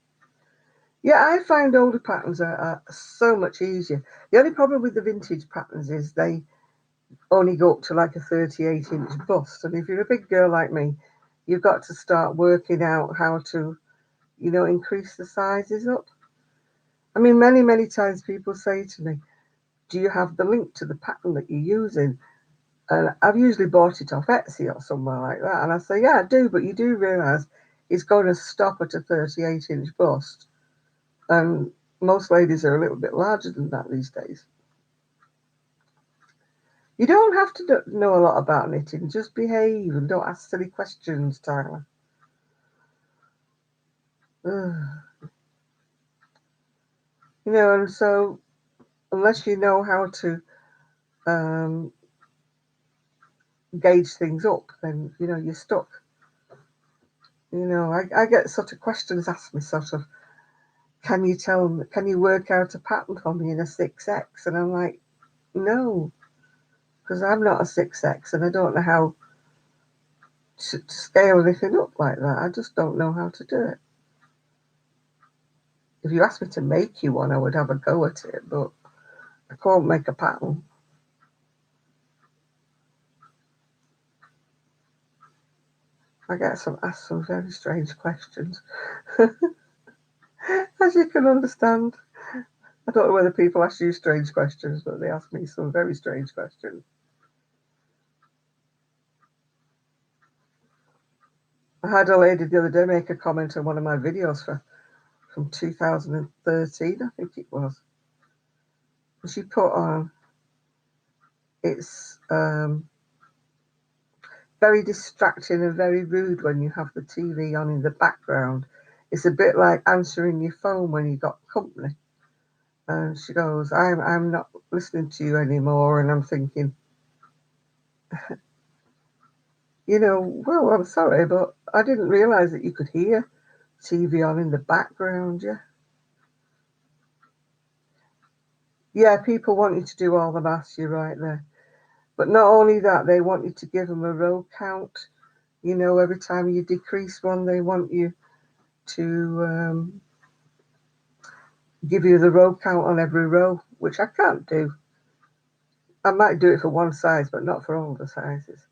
[SPEAKER 1] Yeah, I find older patterns are so much easier. The only problem with the vintage patterns is they only go up to like a 38-inch bust. And if you're a big girl like me, you've got to start working out how to, increase the sizes up. I mean, many, many times people say to me, "Do you have the link to the pattern that you're using?" And I've usually bought it off Etsy or somewhere like that. And I say, "Yeah, I do, but you do realise it's going to stop at a 38-inch bust. And most ladies are a little bit larger than that these days." You don't have to know a lot about knitting. Just behave and don't ask silly questions, Tyler. Ugh. And so unless you know how to um, gauge things up, then you're stuck. I get sort of questions asked me, sort of, can you work out a pattern for me in a 6X? And I'm like, no, because I'm not a 6X and I don't know how to scale anything up like that. I just don't know how to do it. If you asked me to make you one, I would have a go at it, but I can't make a pattern. I get asked some very strange questions, as you can understand. I don't know whether people ask you strange questions, but they ask me some very strange questions. I had a lady the other day make a comment on one of my videos from 2013, I think it was. And she put on, it's very distracting and very rude when you have the TV on in the background. It's a bit like answering your phone when you got company. And she goes, I'm not listening to you anymore. And I'm thinking, well, I'm sorry, but I didn't realise that you could hear TV on in the background, yeah. Yeah, people want you to do all the maths, you're right there. But not only that, they want you to give them a row count. Every time you decrease one, they want you to give you the row count on every row, which I can't do. I might do it for one size, but not for all the sizes.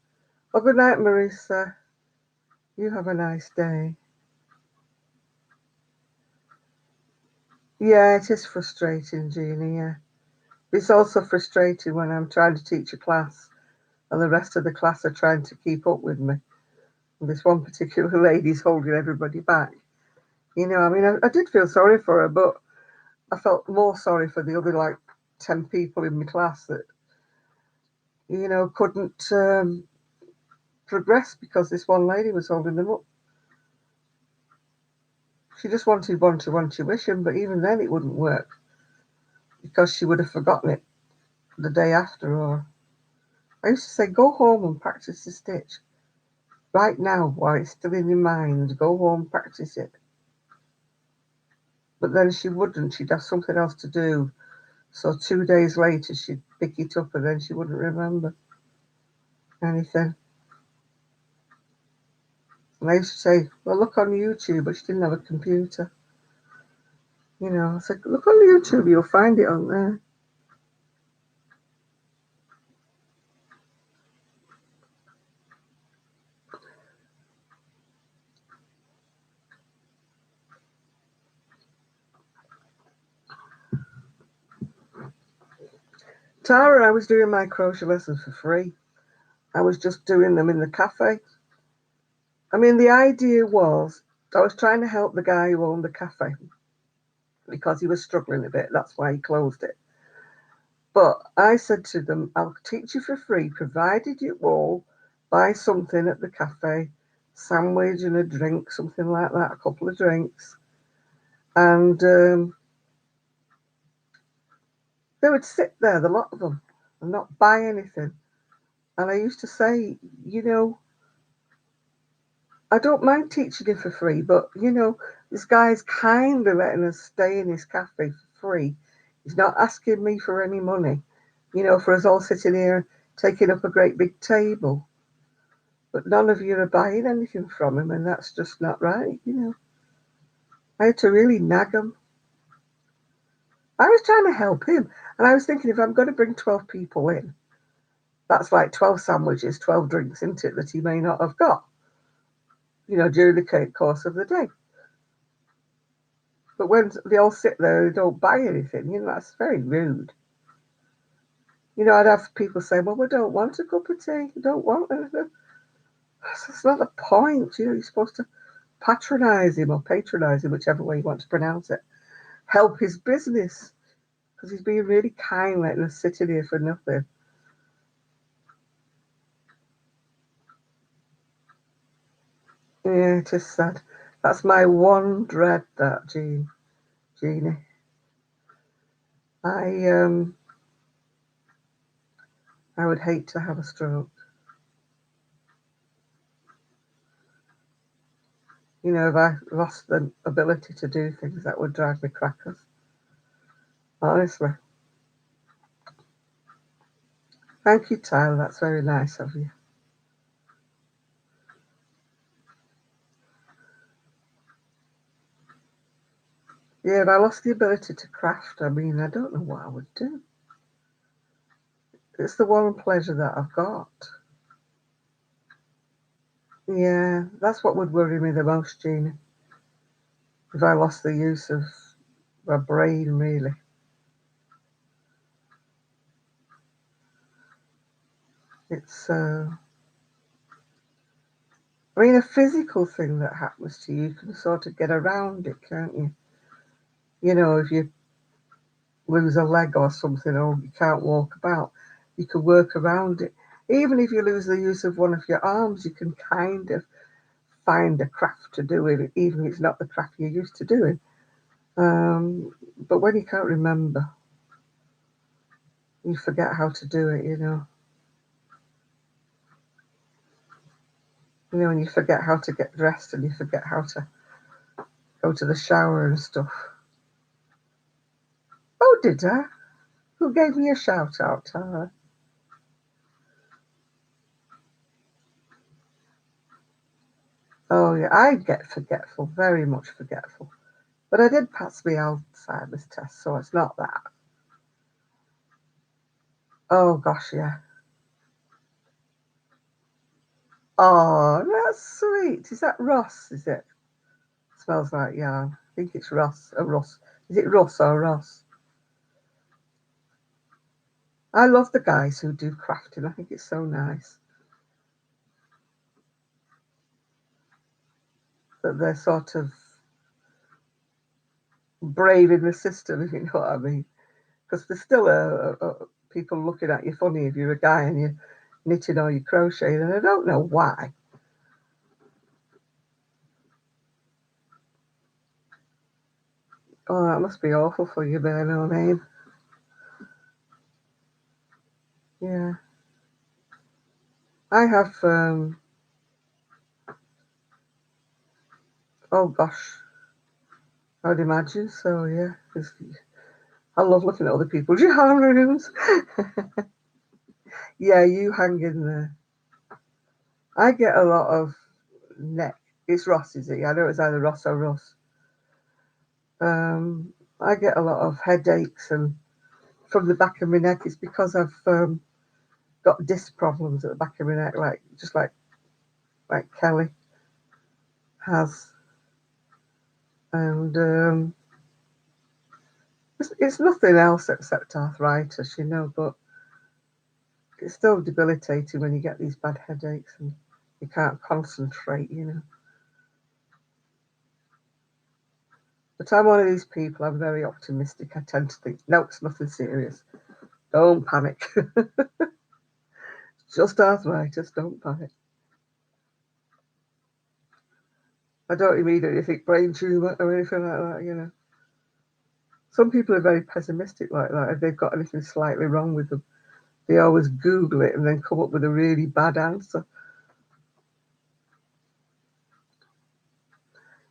[SPEAKER 1] Well, good night, Marissa. You have a nice day. Yeah, it is frustrating, Jeannie, yeah. It's also frustrating when I'm trying to teach a class and the rest of the class are trying to keep up with me. And this one particular lady's holding everybody back. I mean, I did feel sorry for her, but I felt more sorry for the other, like, 10 people in my class that, couldn't progressed because this one lady was holding them up. She just wanted one-to-one tuition, but even then it wouldn't work because she would have forgotten it the day after. Or I used to say, go home and practice the stitch right now while it's still in your mind. Go home, practice it. But then she wouldn't. She'd have something else to do. So 2 days later, she'd pick it up and then she wouldn't remember anything. And I used to say, well, look on YouTube, but she didn't have a computer. I said, look on YouTube, you'll find it on there. Tara, I was doing my crochet lessons for free. I was just doing them in the cafe. I mean, the idea was I was trying to help the guy who owned the cafe because he was struggling a bit. That's why he closed it. But I said to them, I'll teach you for free, provided you all buy something at the cafe, sandwich and a drink, something like that, a couple of drinks. And they would sit there, the lot of them, and not buy anything. And I used to say, I don't mind teaching you for free, but this guy's kind of letting us stay in his cafe for free. He's not asking me for any money, for us all sitting here taking up a great big table. But none of you are buying anything from him, and that's just not right. I had to really nag him. I was trying to help him, and I was thinking if I'm going to bring 12 people in, that's like 12 sandwiches, 12 drinks, isn't it, that he may not have got, during the course of the day. But when they all sit there and don't buy anything, that's very rude. I'd have people say, well, we don't want a cup of tea. We don't want anything. That's not the point. You're supposed to patronize him or patronize him, whichever way you want to pronounce it. Help his business because he's being really kind letting us sit in here for nothing. Yeah, it is sad. That's my one dread, that, Jeannie. I I would hate to have a stroke. If I lost the ability to do things, that would drive me crackers. Honestly. Thank you, Tyler. That's very nice of you. Yeah, if I lost the ability to craft, I mean, I don't know what I would do. It's the one pleasure that I've got. Yeah, that's what would worry me the most, Gina. If I lost the use of my brain, really. It's, I mean, a physical thing that happens to you, you can sort of get around it, can't you? If you lose a leg or something, or you can't walk about, you can work around it. Even if you lose the use of one of your arms, you can kind of find a craft to do it, even if it's not the craft you're used to doing. But when you can't remember, you forget how to do it. And you forget how to get dressed and you forget how to go to the shower and stuff. Oh, did I? Who gave me a shout out, Tara? Oh, yeah, I get forgetful, very much forgetful. But I did pass my Alzheimer's test, so it's not that. Oh, gosh, yeah. Oh, that's sweet. Is that Ross, is it? Smells like yarn. I think it's Ross. Ross. Is it Ross or Ross? I love the guys who do crafting. I think it's so nice that they're sort of braving the system, if you know what I mean. Because there's still people looking at you funny if you're a guy and knitting or you're crocheting, and I don't know why. Oh, that must be awful for you, bear no name. Yeah. I have, oh gosh, I'd imagine so, yeah. 'Cause I love looking at other people's yarn rooms. Yeah, you hang in there. I get a lot of neck. It's Ross, is it? I know it's either Ross or Russ. I get a lot of headaches and from the back of my neck. It's because I've got disc problems at the back of my neck, like just like Kelly has, and it's nothing else except arthritis, but it's still debilitating when you get these bad headaches and you can't concentrate. But I'm one of these people, I'm very optimistic. I tend to think, no, it's nothing serious. Don't panic. Just arthritis, don't panic. I don't immediately think brain tumour or anything like that. Some people are very pessimistic like that. If they've got anything slightly wrong with them, they always Google it and then come up with a really bad answer.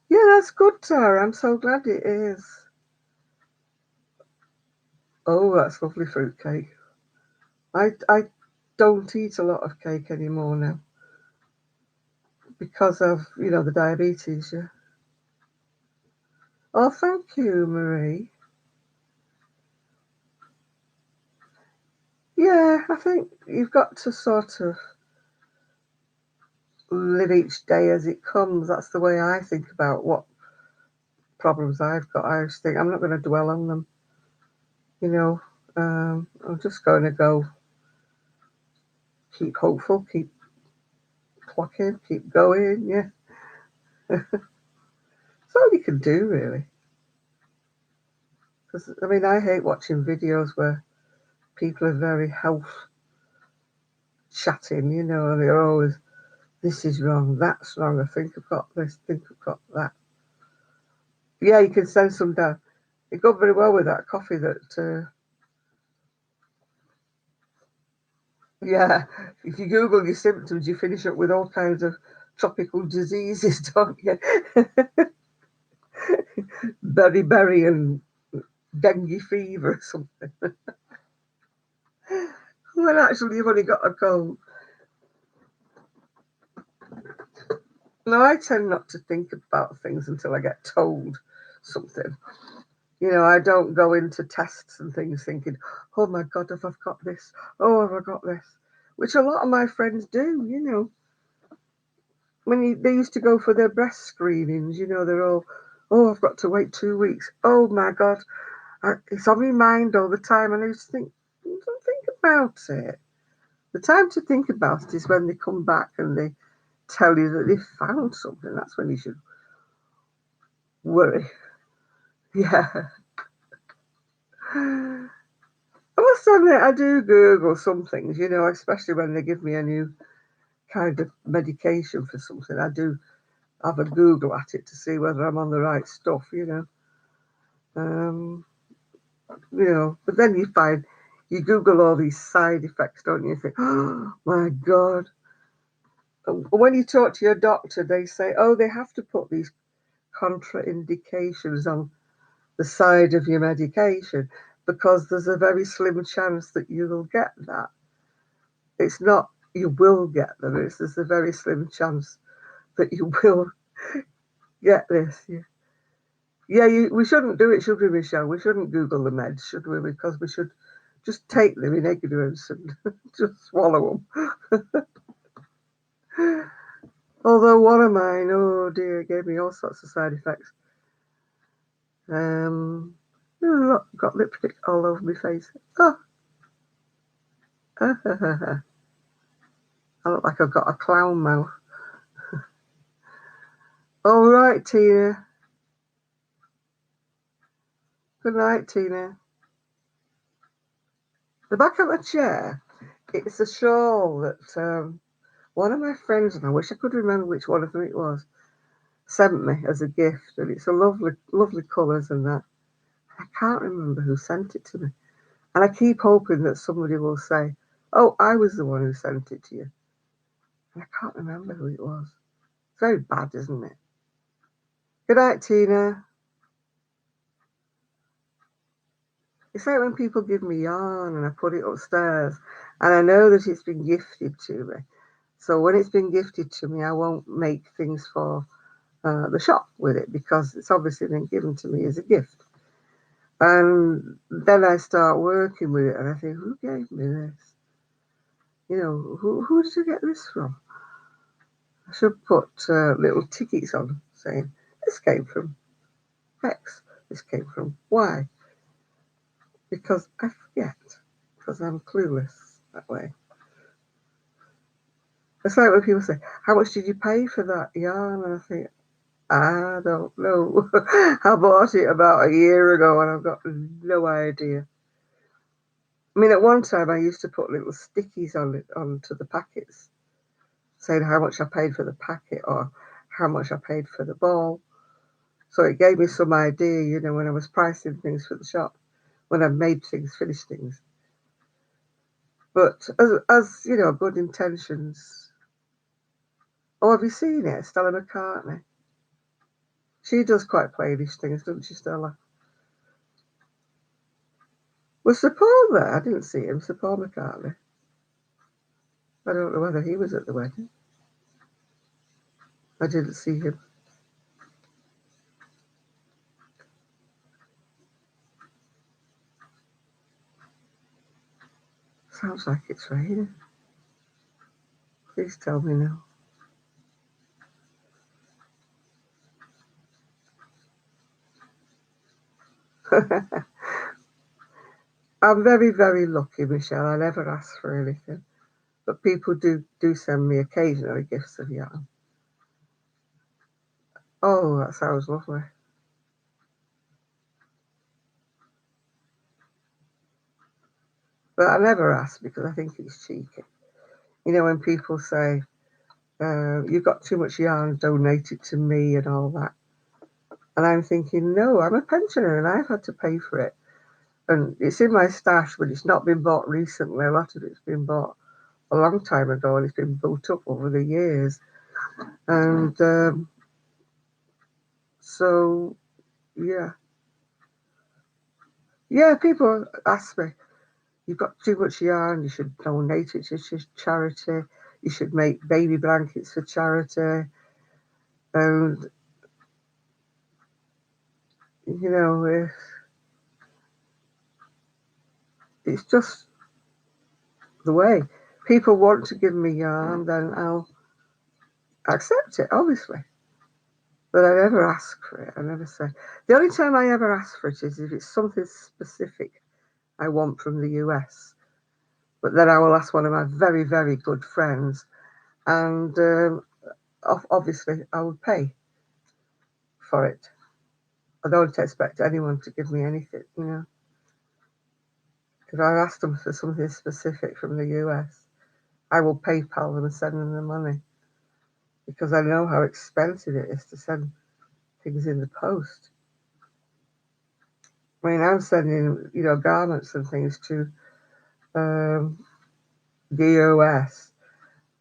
[SPEAKER 1] Yeah, that's good, Tara. I'm so glad it is. Oh, that's lovely fruitcake. I don't eat a lot of cake anymore now because of, the diabetes, yeah. Oh, thank you, Marie. Yeah, I think you've got to sort of live each day as it comes. That's the way I think about what problems I've got. I just think I'm not going to dwell on them. You know, I'm just going to go keep hopeful, keep clocking, keep going. Yeah, it's all you can do, really. Because I mean, I hate watching videos where people are very health chatting. And they're always, this is wrong, that's wrong. I think I've got this, I think I've got that. Yeah, you can send some down. It got very well with that coffee that. Yeah, if you Google your symptoms, you finish up with all kinds of tropical diseases, don't you? Beriberi and dengue fever or something. When actually you've only got a cold. No, I tend not to think about things until I get told something. I don't go into tests and things thinking, oh my God, have I got this? Oh, have I got this? Which a lot of my friends do. When they used to go for their breast screenings, they're all, oh, I've got to wait 2 weeks. Oh my God, it's on my mind all the time. And I used to think, don't think about it. The time to think about it is when they come back and they tell you that they've found something. That's when you should worry. Yeah. I must admit, I do Google some things, especially when they give me a new kind of medication for something. I do have a Google at it to see whether I'm on the right stuff. Um, but then you Google all these side effects, don't you? Think, oh my God. When you talk to your doctor, they say, oh, they have to put these contraindications on the side of your medication because there's a very slim chance that you will get that. It's not you will get them, there's a very slim chance that you will get this. Yeah, we shouldn't do it, should we, Michelle? We shouldn't Google the meds, should we? Because we should just take them in ignorance and just swallow them. Although one of mine, oh dear, gave me all sorts of side effects. Look, got lipstick all over my face. Oh, I look like I've got a clown mouth. All right, Tina. Good night, Tina. The back of my chair It's a shawl that one of my friends, and I wish I could remember which one of them it was, sent me as a gift, and it's a lovely, lovely colours and that. I can't remember who sent it to me, and I keep hoping that somebody will say, "Oh, I was the one who sent it to you." And I can't remember who it was. It's very bad, isn't it? Good night, Tina. It's like when people give me yarn and I put it upstairs, and I know that it's been gifted to me. So when it's been gifted to me, I won't make things for the shop with it because it's obviously been given to me as a gift. And then I start working with it and I think, who gave me this? Who did I get this from? I should put little tickets on saying, this came from X, this came from Y, because I forget, because I'm clueless that way. It's like when people say, how much did you pay for that yarn? And I think, I don't know. I bought it about a year ago and I've got no idea. I mean, at one time I used to put little stickies onto the packets, saying how much I paid for the packet or how much I paid for the ball. So it gave me some idea, when I was pricing things for the shop, when I made things, finished things. But as good intentions. Oh, have you seen it, Stella McCartney? She does quite plainish things, doesn't she, Stella? Was Sir Paul there? I didn't see him, Sir Paul McCartney. I don't know whether he was at the wedding. I didn't see him. Sounds like it's raining. Please tell me now. I'm very, very lucky, Michelle. I never ask for anything. But people do send me occasionally gifts of yarn. Oh, that sounds lovely. But I never ask because I think it's cheeky. When people say, you've got too much yarn, donate it to me and all that. And I'm thinking, no, I'm a pensioner and I've had to pay for it. And it's in my stash, but it's not been bought recently. A lot of it's been bought a long time ago and it's been built up over the years. And so, yeah. Yeah, people ask me, you've got too much yarn, you should donate it to charity, you should make baby blankets for charity. And, it's just the way. People want to give me yarn, then I'll accept it, obviously. But I never ask for it. I never say. The only time I ever ask for it is if it's something specific I want from the US. But then I will ask one of my very, very good friends, and obviously I will pay for it. I don't expect anyone to give me anything. If I ask them for something specific from the US, I will PayPal them and send them the money because I know how expensive it is to send things in the post. I mean, I'm sending, garments and things to um, DOS,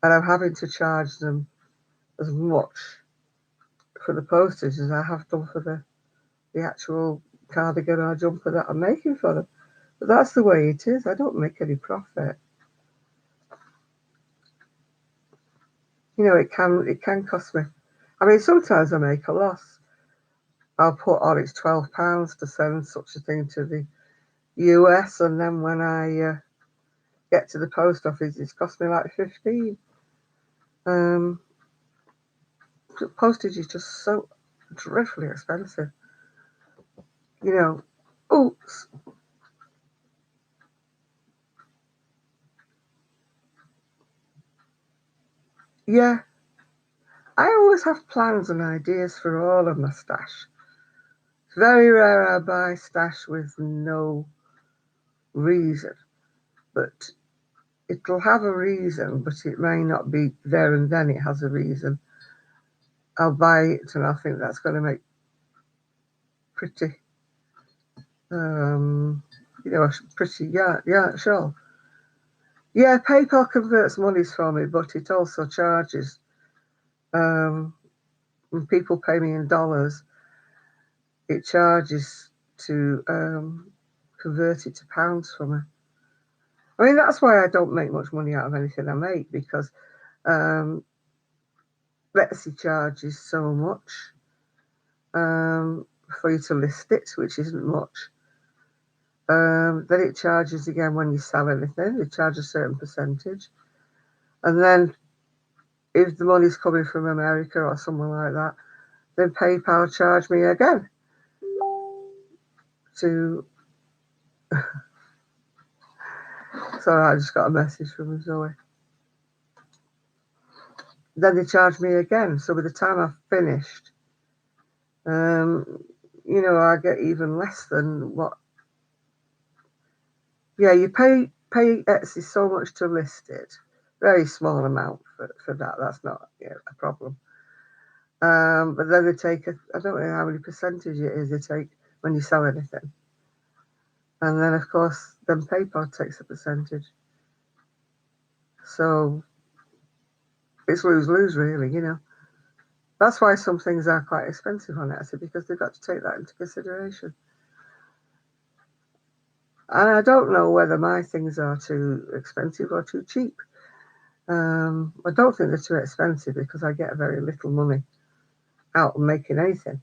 [SPEAKER 1] and I'm having to charge them as much for the postage as I have done for the actual cardigan or jumper that I'm making for them. But that's the way it is. I don't make any profit. It can cost me. I mean, sometimes I make a loss. I'll put on it's £12 to send such a thing to the US, and then when I get to the post office, it's cost me like 15. Um, Postage is just so dreadfully expensive. You know, oops, yeah. I always have plans and ideas for all of my stash. It's very rare I buy stash with no reason, but it'll have a reason, but it may not be there and then it has a reason. I'll buy it and I think that's going to make pretty, pretty, yeah, sure. Yeah, PayPal converts monies for me, but it also charges. When people pay me in dollars, it charges to convert it to pounds for me. I mean, that's why I don't make much money out of anything I make, because Etsy charges so much for you to list it, which isn't much. Then it charges again when you sell anything. It charges a certain percentage. And then if the money's coming from America or somewhere like that, then PayPal charge me again to... Sorry, I just got a message from Zoe. Then they charge me again. So by the time I've finished, I get even less than what. Yeah, you pay Etsy so much to list it. Very small amount for that. That's not a problem. But then they take I don't know how many percentage it is they take when you sell anything. And then of course then PayPal takes a percentage. So it's lose-lose really, That's why some things are quite expensive on Etsy, because they've got to take that into consideration. And I don't know whether my things are too expensive or too cheap. I don't think they're too expensive because I get very little money out of making anything.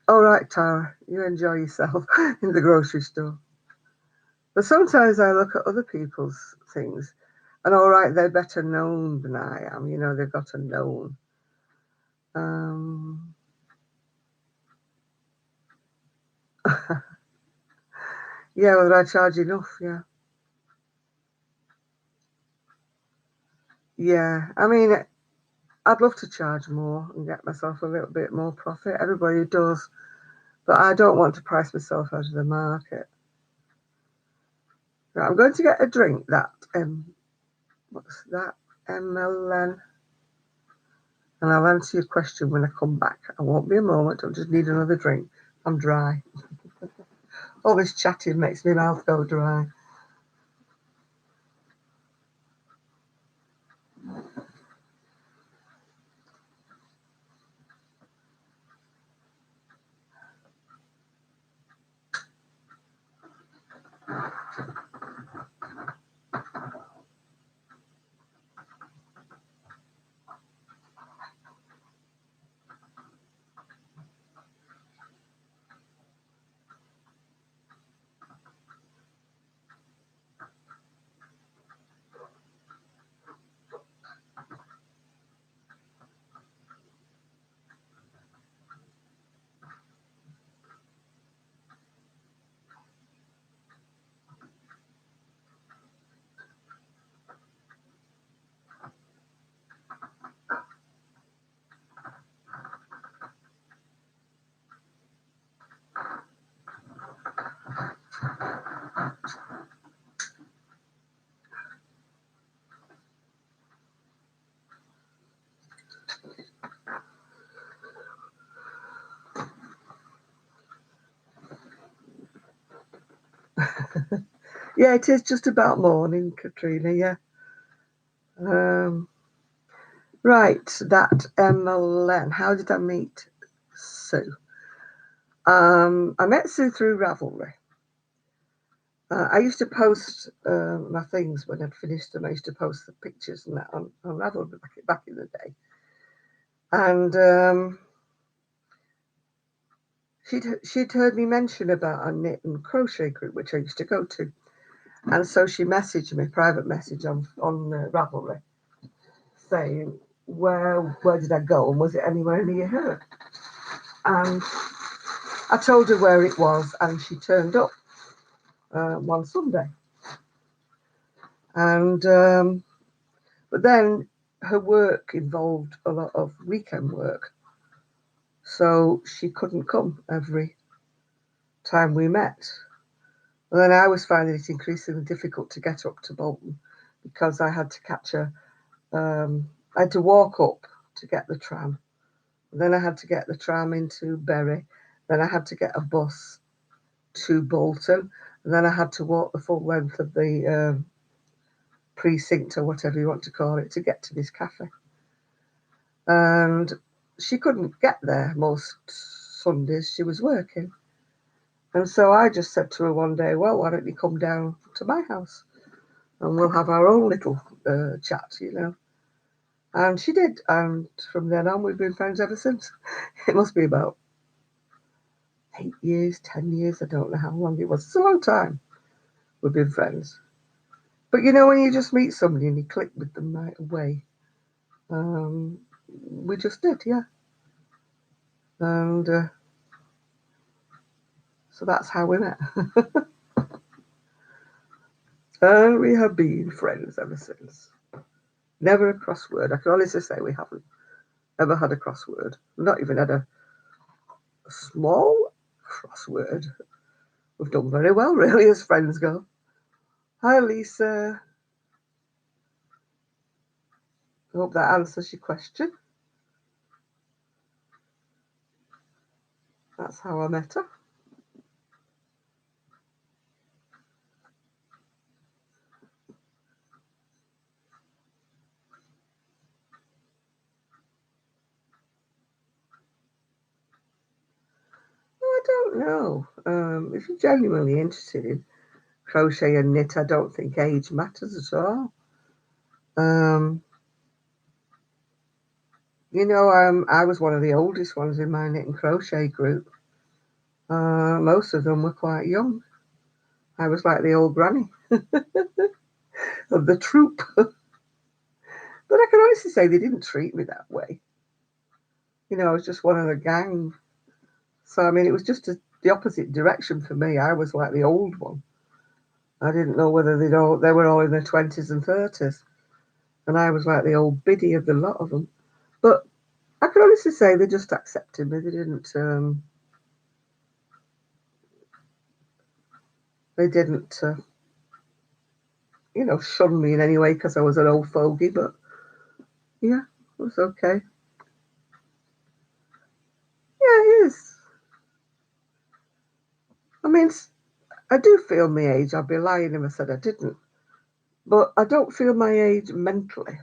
[SPEAKER 1] All right, Tara, you enjoy yourself in the grocery store. But sometimes I look at other people's things, and all right, they're better known than I am. They've got a known. Yeah, whether I charge enough, yeah. Yeah, I mean, I'd love to charge more and get myself a little bit more profit. Everybody does. But I don't want to price myself out of the market. Right, I'm going to get a drink that, what's that? MLN. And I'll answer your question when I come back. I won't be a moment. I'll just need another drink. I'm dry. All this chatting makes my mouth go dry. Yeah, it is just about morning, Katrina, yeah. Right, that MLN. How did I meet Sue? I met Sue through Ravelry. I used to post my things when I'd finished them. I used to post the pictures and that on Ravelry back in the day. And she'd heard me mention about a knit and crochet group, which I used to go to. And so she messaged me, private message on Ravelry, saying, where did I go and was it anywhere near her? And I told her where it was, and she turned up one Sunday. And but then her work involved a lot of weekend work, so she couldn't come every time we met. And then I was finding it increasingly difficult to get up to Bolton because I had to I had to walk up to get the tram. Then I had to get the tram into Bury. Then I had to get a bus to Bolton. And then I had to walk the full length of the precinct or whatever you want to call it to get to this cafe. And she couldn't get there most Sundays. She was working. And so I just said to her one day, well, why don't you come down to my house and we'll have our own little chat. And she did. And from then on, we've been friends ever since. It must be about 8 years, 10 years. I don't know how long it was. It's a long time we've been friends. But when you just meet somebody and you click with them right away, we just did, yeah. And so that's how we met. And we have been friends ever since. Never a crossword. I can honestly say we haven't ever had a crossword. We've not even had a small crossword. We've done very well, really, as friends go. Hi, Lisa. I hope that answers your question. That's how I met her. I don't know. If you're genuinely interested in crochet and knit, I don't think age matters at all. I was one of the oldest ones in my knit and crochet group. Most of them were quite young. I was like the old granny of the troop. But I can honestly say they didn't treat me that way. I was just one of the gang. So, I mean, it was just the opposite direction for me. I was like the old one. I didn't know whether they were all in their 20s and 30s. And I was like the old biddy of the lot of them. But I can honestly say they just accepted me. They didn't shun me in any way because I was an old fogey. But yeah, it was okay. Yeah, it is. I mean, I do feel my age. I'd be lying if I said I didn't. But I don't feel my age mentally.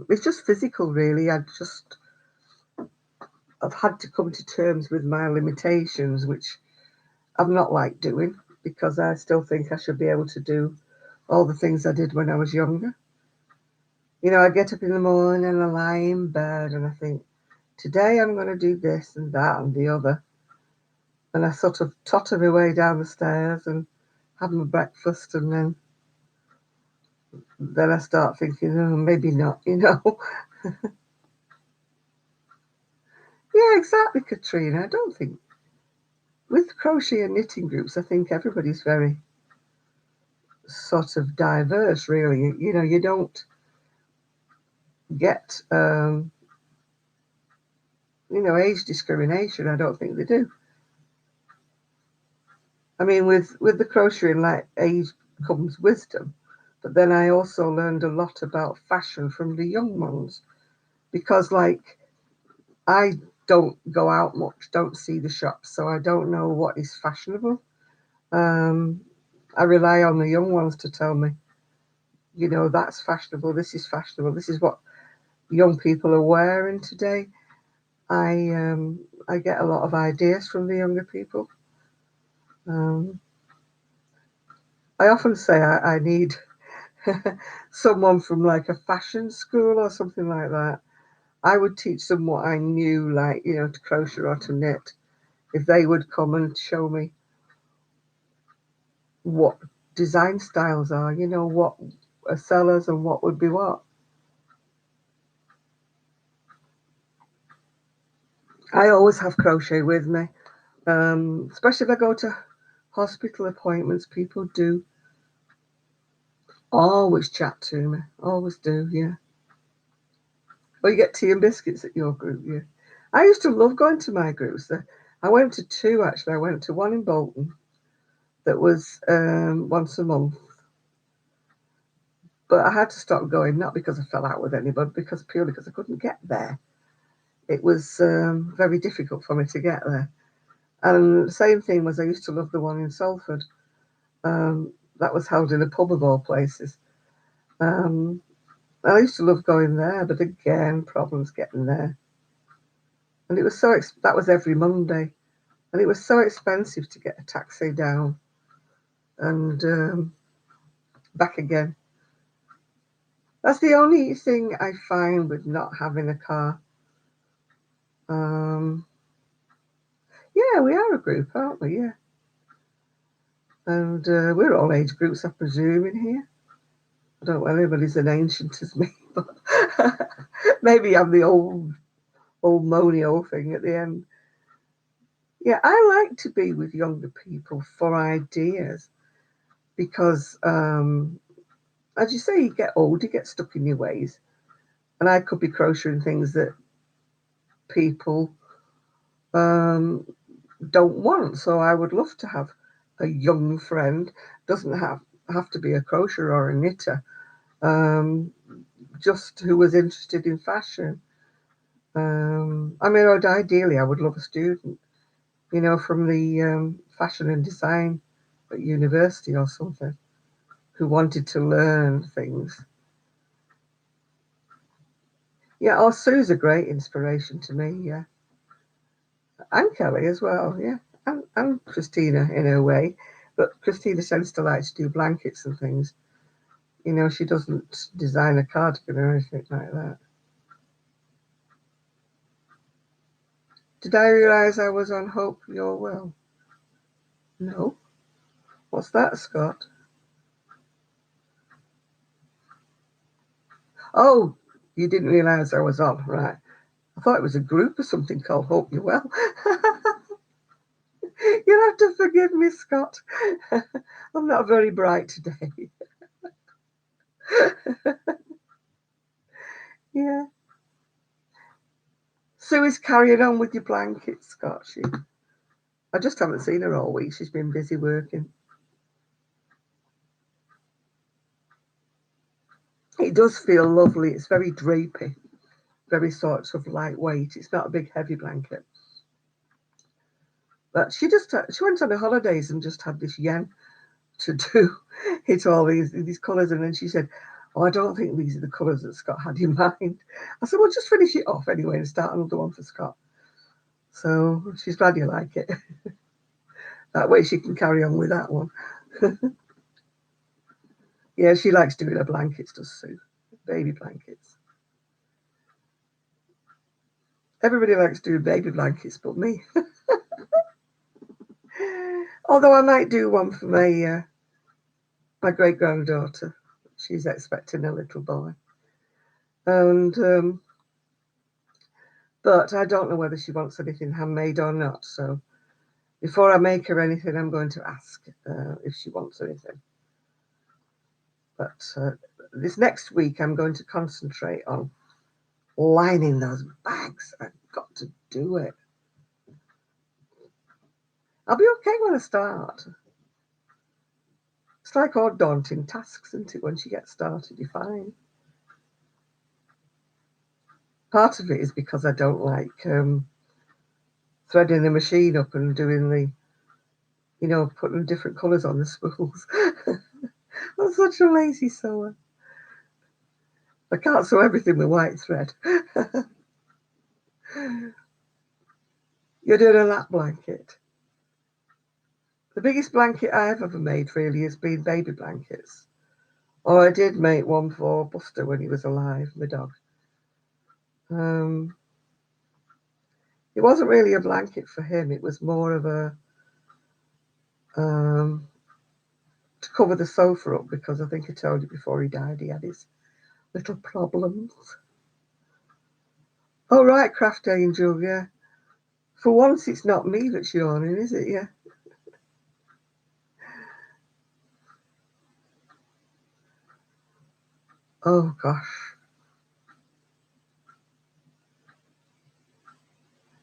[SPEAKER 1] It's just physical, really. I've had to come to terms with my limitations, which I've not liked doing because I still think I should be able to do all the things I did when I was younger. I get up in the morning and I lie in bed and I think, today I'm going to do this and that and the other. And I sort of totter my way down the stairs and have my breakfast and then I start thinking, oh, maybe not. Yeah, exactly, Katrina. I don't think with crochet and knitting groups, I think everybody's very sort of diverse, really. You don't get, age discrimination. I don't think they do. I mean, with the crocheting, like age comes wisdom. But then I also learned a lot about fashion from the young ones because, like, I don't go out much, don't see the shops, so I don't know what is fashionable. Um, I rely on the young ones to tell me, that's fashionable, this is fashionable, this is what young people are wearing today. I get a lot of ideas from the younger people. Um, I often say I need someone from like a fashion school or something like that. I would teach them what I knew, like, to crochet or to knit, if they would come and show me what design styles are, what are sellers and what would be what. I always have crochet with me, especially if I go to hospital appointments. People do always chat to me, always do, yeah. Or you get tea and biscuits at your group, yeah. I used to love going to my groups. I went to two actually. I went to one in Bolton that was once a month, but I had to stop going, not because I fell out with anybody, because purely because I couldn't get there. It was very difficult for me to get there. And the same thing was I used to love the one in Salford. That was held in a pub of all places. Um, I used to love going there, but again, problems getting there. And it was that was every Monday, and it was so expensive to get a taxi down and back again. That's the only thing I find with not having a car. Um, yeah, we are a group, aren't we? Yeah, and we're all age groups, I presume, in here. I don't know whether anybody's as ancient as me, but maybe I'm the old monio thing at the end. Yeah, I like to be with younger people for ideas because, as you say, you get old, you get stuck in your ways, and I could be crocheting things that people um, don't want. So I would love to have a young friend. Doesn't have to be a crocheter or a knitter. Um, just who was interested in fashion. I mean, ideally, I would love a student, from the fashion and design at university or something, who wanted to learn things. Yeah, oh, Sue's a great inspiration to me, yeah. And Kelly as well, yeah. And Christina in her way. But Christina tends to like to do blankets and things. She doesn't design a cardigan or anything like that. Did I realise I was on Hope You're Well? No. What's that, Scott? Oh, you didn't realise I was on, right. I thought it was a group or something called Hope You're Well. You'll have to forgive me, Scott. I'm not very bright today. Yeah. Sue is carrying on with your blankets, Scott. I just haven't seen her all week. She's been busy working. It does feel lovely. It's very drapey, very sort of lightweight. It's not a big, heavy blanket. But she went on her holidays and just had this yen to do it all these colours, and then she said, "Oh, I don't think these are the colours that Scott had in mind." I said, "Well, just finish it off anyway and start another one for Scott." So she's glad you like it. That way she can carry on with that one. Yeah, she likes doing her blankets, does Sue? Baby blankets. Everybody likes doing baby blankets but me. Although I might do one for my great granddaughter. She's expecting a little boy. And but I don't know whether she wants anything handmade or not. So before I make her anything, I'm going to ask if she wants anything. But this next week, I'm going to concentrate on lining those bags. I've got to do it. I'll be okay when I start. It's like all daunting tasks, isn't it? Once you get started, you're fine. Part of it is because I don't like threading the machine up and doing putting different colours on the spools. I'm such a lazy sewer. I can't sew everything with white thread. You're doing a lap blanket. The biggest blanket I've ever made really has been baby blankets. Or I did make one for Buster when he was alive, my dog. It wasn't really a blanket for him. It was more of a to cover the sofa up because I think I told you before he died he had his little problems. Oh right, Craft Angel, yeah. For once it's not me that's yawning, is it? Yeah. Oh gosh.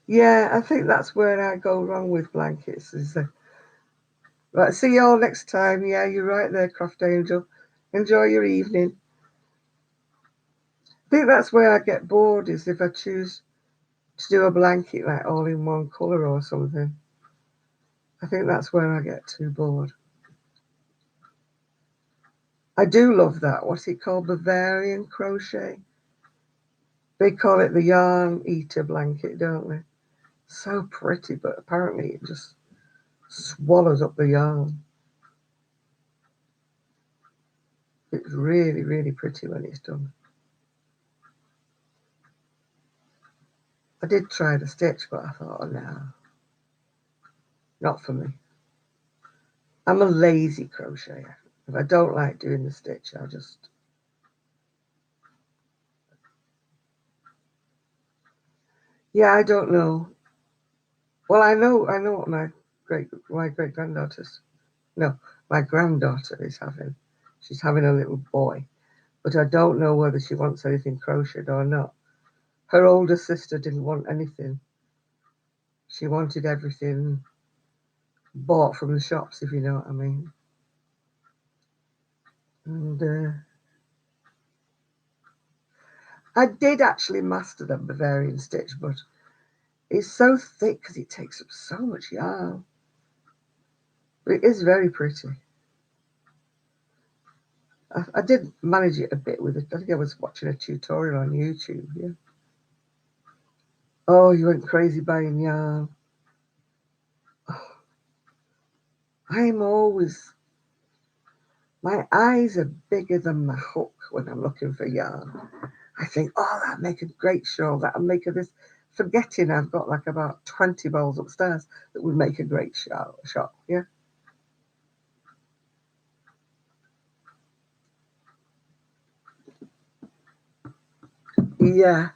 [SPEAKER 1] Yeah, I think that's where I go wrong with blankets. Right, see you all next time. Yeah, you're right there, Craft Angel. Enjoy your evening. I think that's where I get bored is if I choose to do a blanket like all in one colour or something. I think that's where I get too bored. I do love that. What's it called? Bavarian crochet. They call it the yarn eater blanket, don't they? So pretty, but apparently it just swallows up the yarn. It's really, really pretty when it's done. I did try to stitch, but I thought, oh, no, not for me. I'm a lazy crocheter. If I don't like doing the stitch, I'll just. Yeah, I don't know. Well, I know what my great granddaughter's. No, my granddaughter is having. She's having a little boy, but I don't know whether she wants anything crocheted or not. Her older sister didn't want anything. She wanted everything bought from the shops, if you know what I mean. And I did actually master the Bavarian stitch, but it's so thick because it takes up so much yarn. But it is very pretty. I did manage it a bit with it. I think I was watching a tutorial on YouTube. Yeah. Oh, you went crazy buying yarn. Oh, I'm always. My eyes are bigger than my hook when I'm looking for yarn. I think, oh, that'd make a great shawl. That'd make a this. Forgetting I've got like about 20 bowls upstairs that would make a great shop. Yeah. Yeah.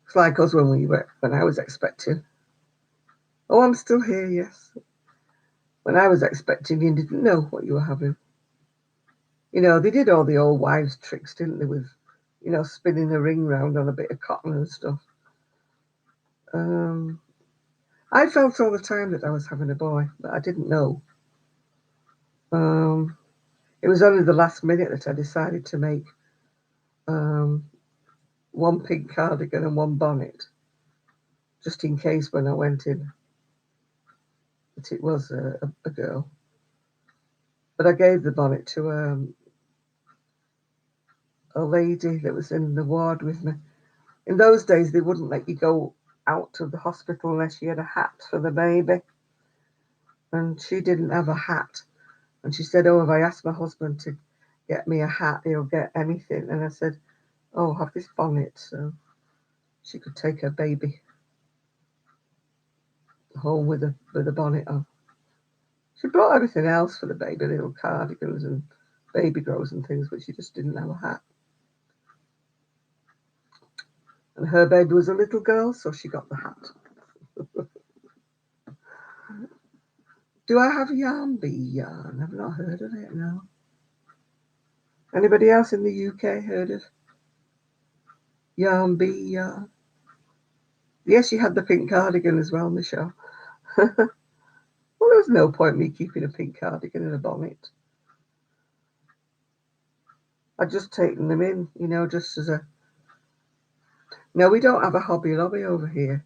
[SPEAKER 1] It's like us when I was expecting. Oh, I'm still here. Yes. When I was expecting, you didn't know what you were having. They did all the old wives' tricks, didn't they? With, spinning a ring round on a bit of cotton and stuff. Um, I felt all the time that I was having a boy, but I didn't know. Um, it was only the last minute that I decided to make um, one pink cardigan and one bonnet, just in case when I went in that it was a girl. But I gave the bonnet to a lady that was in the ward with me. In those days, they wouldn't let you go out to the hospital unless you had a hat for the baby. And she didn't have a hat. And she said, oh, if I ask my husband to get me a hat, he'll get anything. And I said, oh, have this bonnet so she could take her baby home with a bonnet on. She brought everything else for the baby, little cardigans and baby grows and things, but she just didn't have a hat. And her baby was a little girl, so she got the hat. Do I have yarn bee yarn? I've not heard of it, no. Anybody else in the UK heard of yarn bee yarn? Yes, you had the pink cardigan as well, Michelle. Well, there's no point me keeping a pink cardigan and a bonnet. I'd just taken them in, just as a. No, we don't have a Hobby Lobby over here.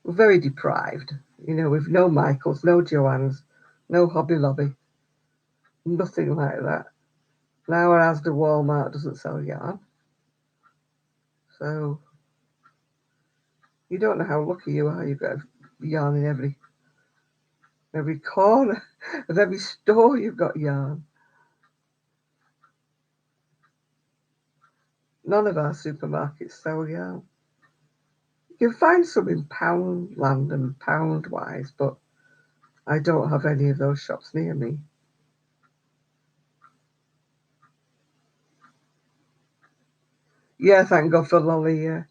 [SPEAKER 1] We're very deprived, with no Michaels, no Joann's, no Hobby Lobby, nothing like that. Now our Asda Walmart doesn't sell yarn. So you don't know how lucky you are. You've got yarn in every corner of every store. You've got yarn. None of our supermarkets sell yarn. You can find some in Poundland and Poundwise, but I don't have any of those shops near me. Yeah, thank God for Lolly. Yeah,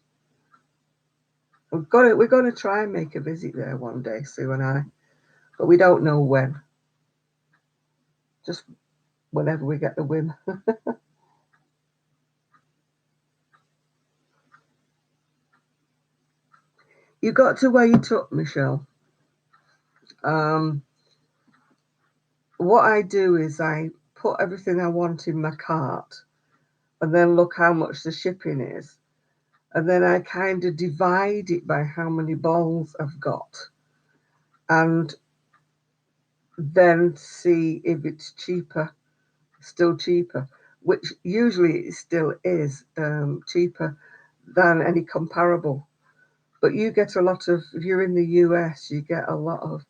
[SPEAKER 1] we're going to try and make a visit there one day, Sue and I, but we don't know when. Just whenever we get the whim. You got to weigh it up, Michelle. What I do is I put everything I want in my cart and then look how much the shipping is. And then I kind of divide it by how many balls I've got. And then see if it's cheaper, still cheaper, which usually it still is cheaper than any comparable. But you get a lot of, if you're in the US, you get a lot of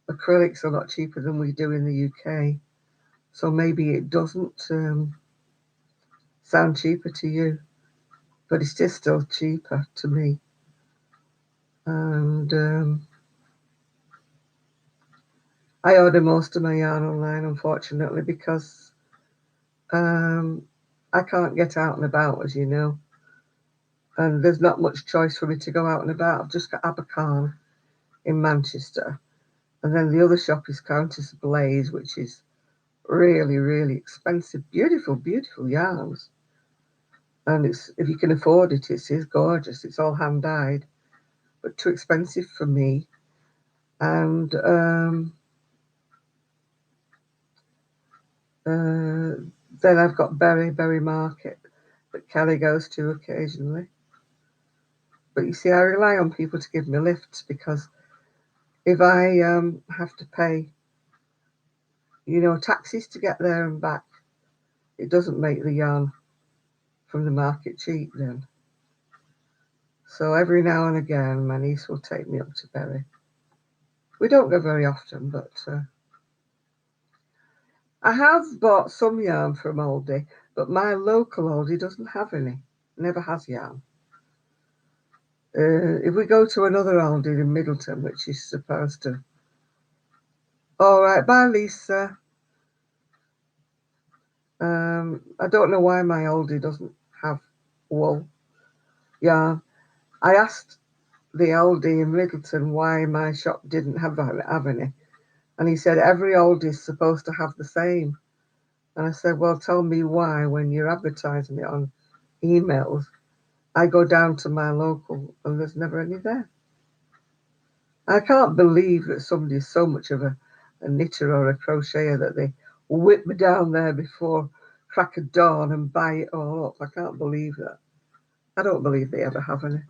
[SPEAKER 1] acrylics a lot cheaper than we do in the UK. So maybe it doesn't sound cheaper to you, but it's just still cheaper to me. And I order most of my yarn online, unfortunately, because I can't get out and about, as you know, and there's not much choice for me to go out and about. I've just got Abercarn in Manchester, and then the other shop is Countess Blaze, which is really, really expensive, beautiful, beautiful yarns. And it's, if you can afford it, it is gorgeous. It's all hand dyed, but too expensive for me. And then I've got Berry Market that Kelly goes to occasionally. But you see, I rely on people to give me lifts because if I have to pay, taxis to get there and back, it doesn't make the yarn from the market cheap then. So every now and again, my niece will take me up to Berry. We don't go very often, but I have bought some yarn from Aldi, but my local Aldi doesn't have any. Never has yarn. If we go to another Aldi in Middleton, which is supposed to. All right, bye, Lisa. I don't know why my Aldi doesn't have wool yarn. I asked the Aldi in Middleton why my shop didn't have any, and he said every Aldi is supposed to have the same. And I said, well, tell me why when you're advertising it on emails. I go down to my local and there's never any there. I can't believe that somebody's so much of a knitter or a crocheter that they whip me down there before crack of dawn and buy it all up. I can't believe that. I don't believe they ever have any.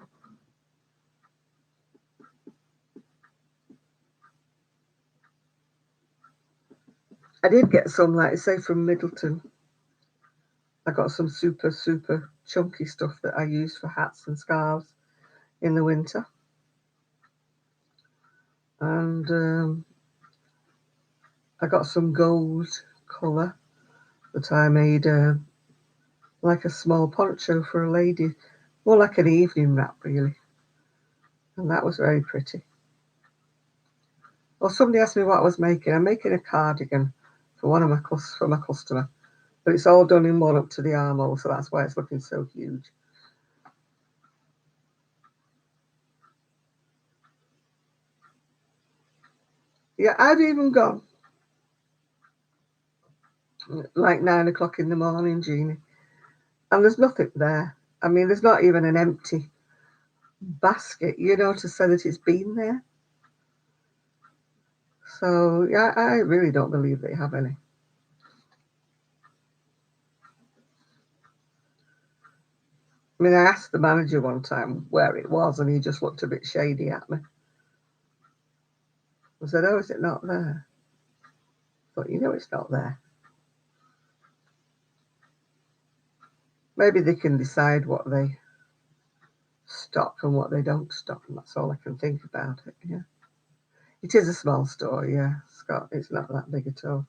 [SPEAKER 1] I did get some, like I say, from Middleton. I got some super, super chunky stuff that I use for hats and scarves in the winter. And I got some gold colour that I made like a small poncho for a lady, more like an evening wrap, really. And that was very pretty. Well, somebody asked me what I was making. I'm making a cardigan for for my customer, but it's all done in one up to the armhole, so that's why it's looking so huge. Yeah, I've even gone like 9 o'clock in the morning, Jeannie, and there's nothing there. I mean, there's not even an empty basket, to say that it's been there. So yeah, I really don't believe they have any. I mean, I asked the manager one time where it was, and he just looked a bit shady at me. I said, "Oh, is it not there?" But it's not there. Maybe they can decide what they stock and what they don't stock, and that's all I can think about it. Yeah, it is a small store. Yeah, Scott, it's not that big at all.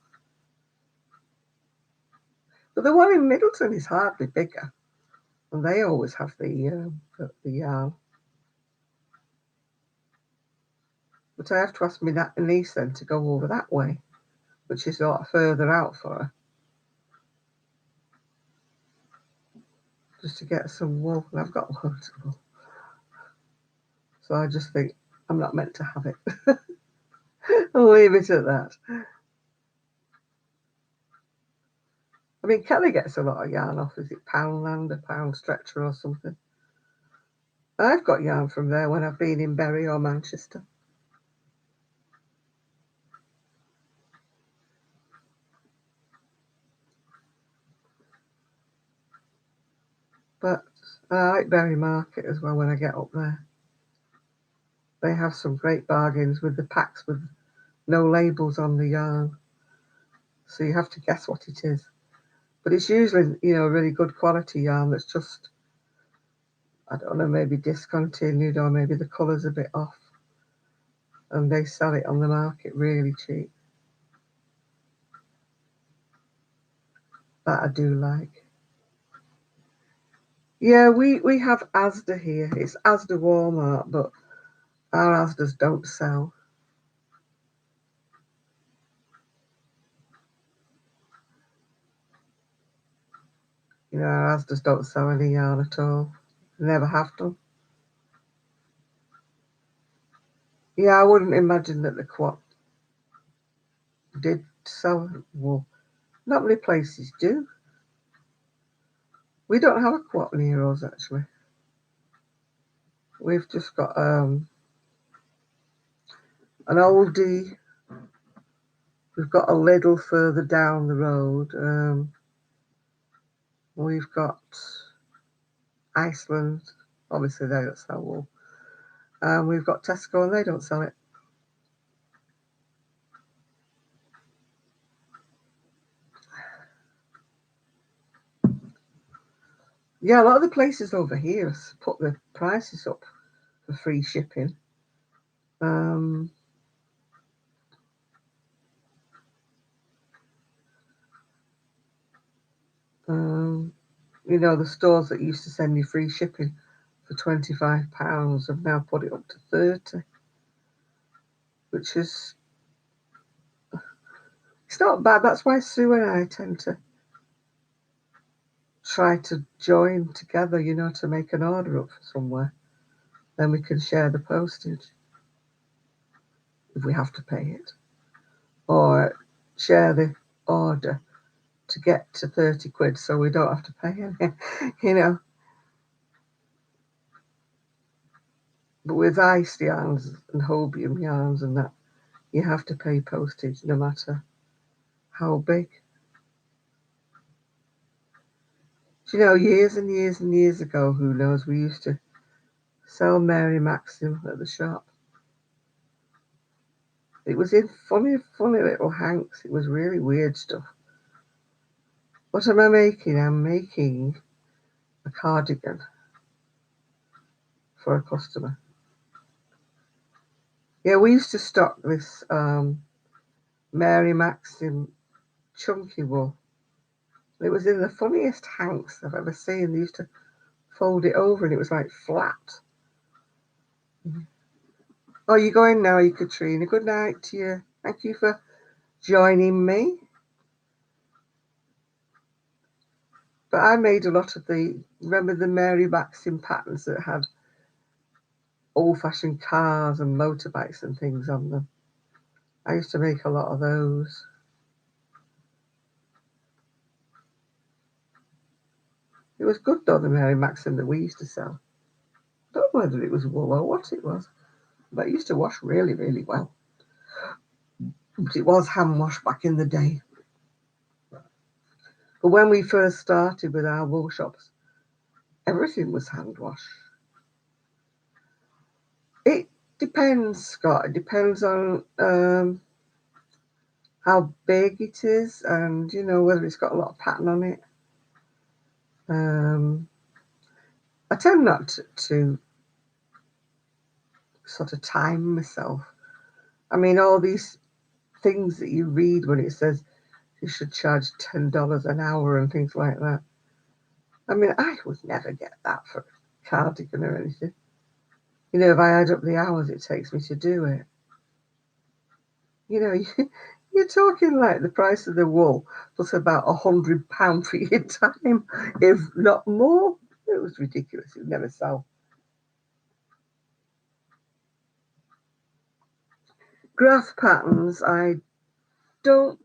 [SPEAKER 1] But the one in Middleton is hardly bigger, and they always have the yarn. But I have to ask my niece then to go over that way, which is a lot further out for her, just to get some wool. And I've got loads of wool, so I just think I'm not meant to have it. I'll leave it at that. I mean, Kelly gets a lot of yarn off. Is it Poundland, a Pound Stretcher, or something? I've got yarn from there when I've been in Bury or Manchester. But I like Bury Market as well when I get up there. They have some great bargains with the packs with no labels on the yarn. So you have to guess what it is. But it's usually, really good quality yarn that's just, I don't know, maybe discontinued or maybe the colour's a bit off. And they sell it on the market really cheap. That I do like. Yeah, we have Asda here. It's Asda Walmart, but our Asdas don't sell. Our Asdas don't sell any yarn at all. Never have done. Yeah, I wouldn't imagine that the Co-op did sell wool. Not many places do. We don't have a Co-op near us, actually. We've just got an Aldi. We've got a Lidl further down the road. We've got Iceland. Obviously, they don't sell wool. We've got Tesco, and they don't sell it. Yeah, a lot of the places over here put the prices up for free shipping. Um, um, the stores that used to send you free shipping for £25 have now put it up to 30, which is it's not bad. That's why Sue and I tend to try to join together, to make an order up for somewhere. Then we can share the postage if we have to pay it, or share the order to get to 30 quid so we don't have to pay any. But with ice yarns and hobium yarns and that, you have to pay postage no matter how big. Do years and years and years ago, who knows, we used to sell Mary Maxim at the shop. It was in funny, funny little hanks. It was really weird stuff. What am I making? I'm making a cardigan for a customer. Yeah, we used to stock this Mary Maxim chunky wool. It was in the funniest hanks I've ever seen. They used to fold it over and it was like flat. Oh, you're going now, you Katrina. Good night to you. Thank you for joining me. But I made a lot of remember the Mary Maxim patterns that had old-fashioned cars and motorbikes and things on them. I used to make a lot of those. It was good though, the Mary Maxim that we used to sell. I don't know whether it was wool or what it was, but it used to wash really, really well. But it was hand washed back in the day. But when we first started with our wool shops, everything was hand washed. It depends, Scott. It depends on how big it is and, whether it's got a lot of pattern on it. I tend not to sort of time myself. I mean, all these things that you read when it says you should charge $10 an hour and things like that. I mean, I would never get that for a cardigan or anything. If I add up the hours it takes me to do it. You're talking like the price of the wool plus about £100 for your time, if not more. It was ridiculous. It would never sell. Graph patterns, I don't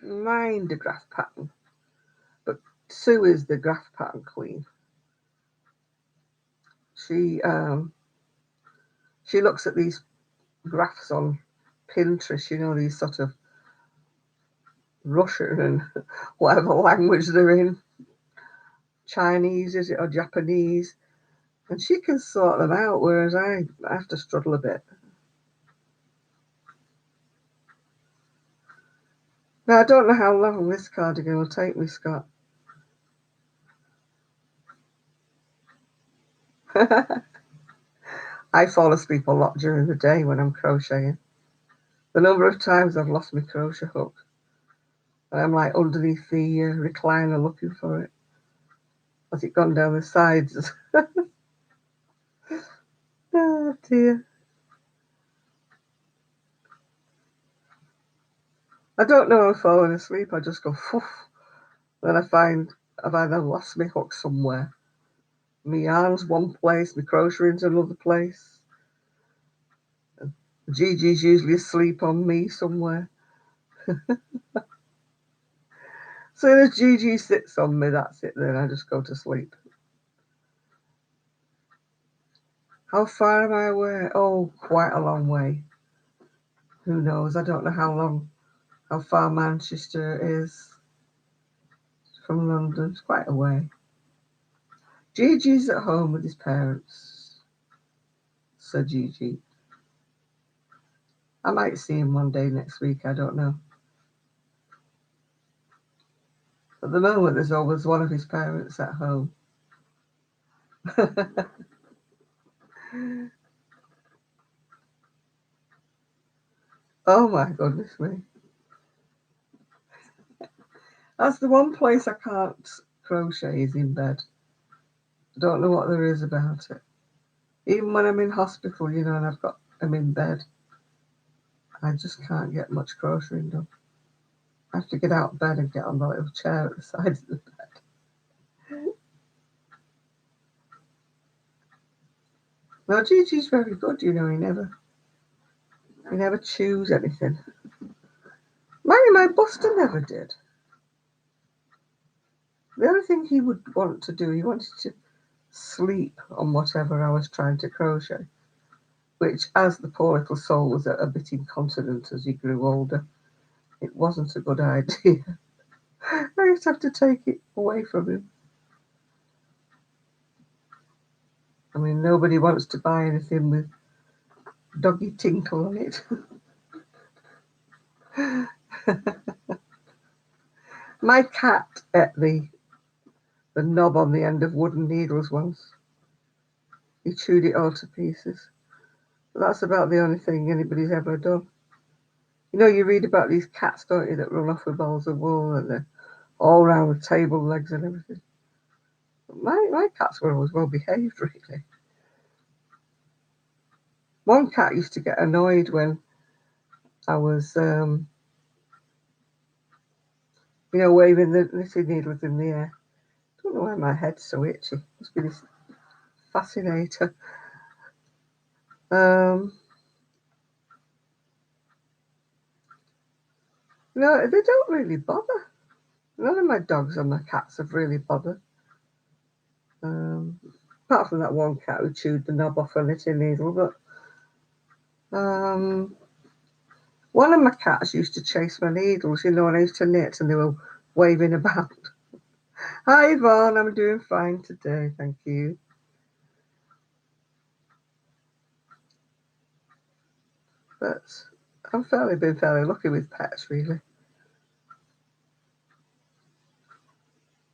[SPEAKER 1] mind a graph pattern, but Sue is the graph pattern queen. She she looks at these graphs on Pinterest, you know, these sort of Russian and whatever language they're in. Chinese, is it, or Japanese? And she can sort them out, whereas I have to struggle a bit. Now, I don't know how long this cardigan will take me, Scott. I fall asleep a lot during the day when I'm crocheting. The number of times I've lost my crochet hook, and I'm like underneath the recliner looking for it. Has it gone down the sides? Oh dear. I don't know if falling asleep, I just go poof. Then I find I've either lost my hook somewhere. My yarn's one place, my crocheting's another place. Gigi's usually asleep on me somewhere. As soon as Gigi sits on me, that's it, then I just go to sleep. How far am I away? Oh, quite a long way. Who knows? I don't know how far Manchester is from London. It's quite a way. Gigi's at home with his parents, said Gigi. I might see him one day next week, I don't know. At the moment, there's always one of his parents at home. Oh my goodness me. That's the one place I can't crochet is in bed. I don't know what there is about it. Even when I'm in hospital, you know, and I'm in bed, I just can't get much crocheting done. I have to get out of bed and get on the little chair at the side of the bed. Well, Gigi's very good, you know, he never chews anything. My Buster never did. The only thing he would want to do, he wanted to sleep on whatever I was trying to crochet, which, as the poor little soul was a bit incontinent as he grew older, it wasn't a good idea. I used to have to take it away from him. I mean, nobody wants to buy anything with doggy tinkle on it. My cat ate the knob on the end of wooden needles once. He chewed it all to pieces. But that's about the only thing anybody's ever done. You know, you read about these cats, don't you, that run off with balls of wool and they're all round the table legs and everything. But my cats were always well behaved, really. One cat used to get annoyed when I was, waving the knitting needles in the air. I don't know why my head's so itchy. Must be this fascinator. No, they don't really bother. None of my dogs or my cats have really bothered. Apart from that one cat who chewed the knob off a knitting needle, but one of my cats used to chase my needles, you know, when I used to knit and they were waving about. Hi Yvonne, I'm doing fine today, thank you. But I've been fairly lucky with pets, really.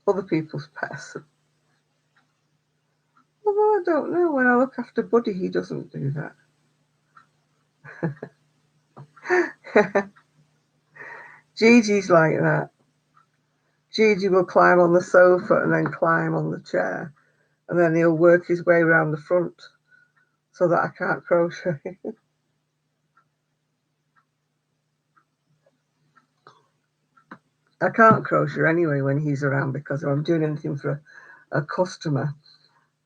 [SPEAKER 1] Other people's pets. Although I don't know, when I look after Buddy, he doesn't do that. Gigi's like that. Gigi will climb on the sofa and then climb on the chair, and then he'll work his way around the front so that I can't crochet. I can't crochet anyway when he's around because if I'm doing anything for a customer,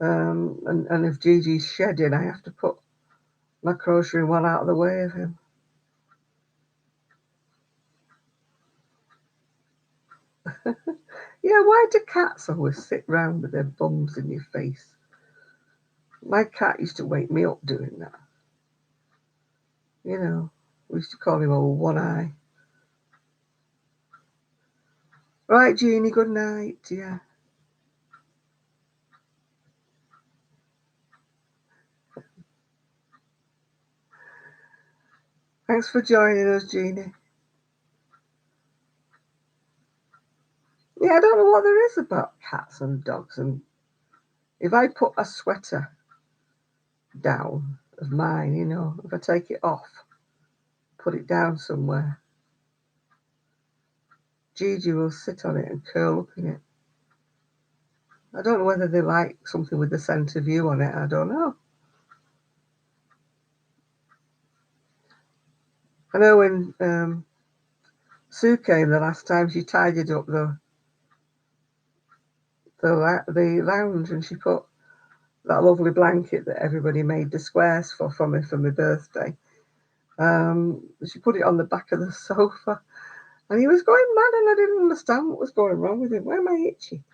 [SPEAKER 1] and if Gigi's shedding, I have to put my crocheting well out of the way of him. Yeah, why do cats always sit round with their bums in your face? My cat used to wake me up doing that. You know, we used to call him old One Eye. Right, Jeannie, good night. Yeah. Thanks for joining us, Jeannie. Yeah, I don't know what there is about cats and dogs. And if I put a sweater down of mine, you know, if I take it off, put it down somewhere, Gigi will sit on it and curl up in it. I don't know whether they like something with the scent of you on it. I don't know. I know when Sue came the last time, she tidied up the lounge and she put that lovely blanket that everybody made the squares for me for my birthday. She put it on the back of the sofa, and he was going mad, and I didn't understand what was going wrong with him. Why am I itchy?